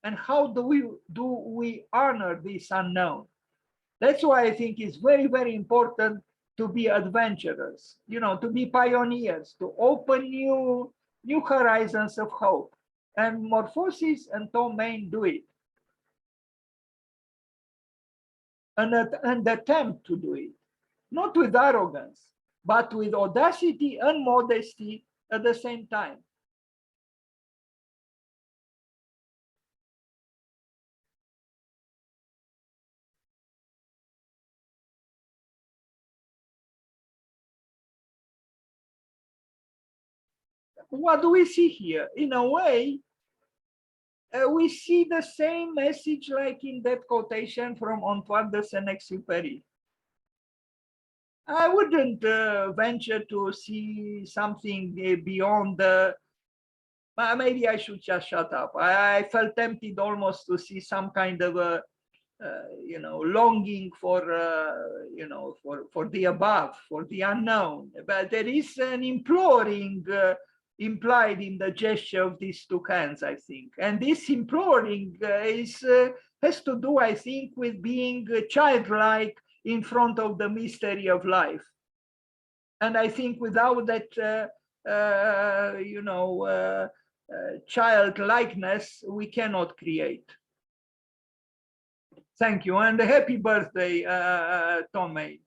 And how do we honor this unknown? That's why I think it's very, very important to be adventurous, to be pioneers, to open new horizons of hope. And Morphosis and Thom Mayne do it. An attempt to do it, not with arrogance, but with audacity and modesty at the same time. What do we see here? In a way, we see the same message like in that quotation from Antoine de Saint-Exupéry. I wouldn't venture to see something beyond the. Maybe I should just shut up. I felt tempted almost to see some kind of a, longing for, for the above, for the unknown. But there is an imploring implied in the gesture of these two hands, I think. And this imploring has to do, I think, with being childlike in front of the mystery of life. And I think without that, childlikeness, we cannot create. Thank you, and happy birthday, Thom Mayne.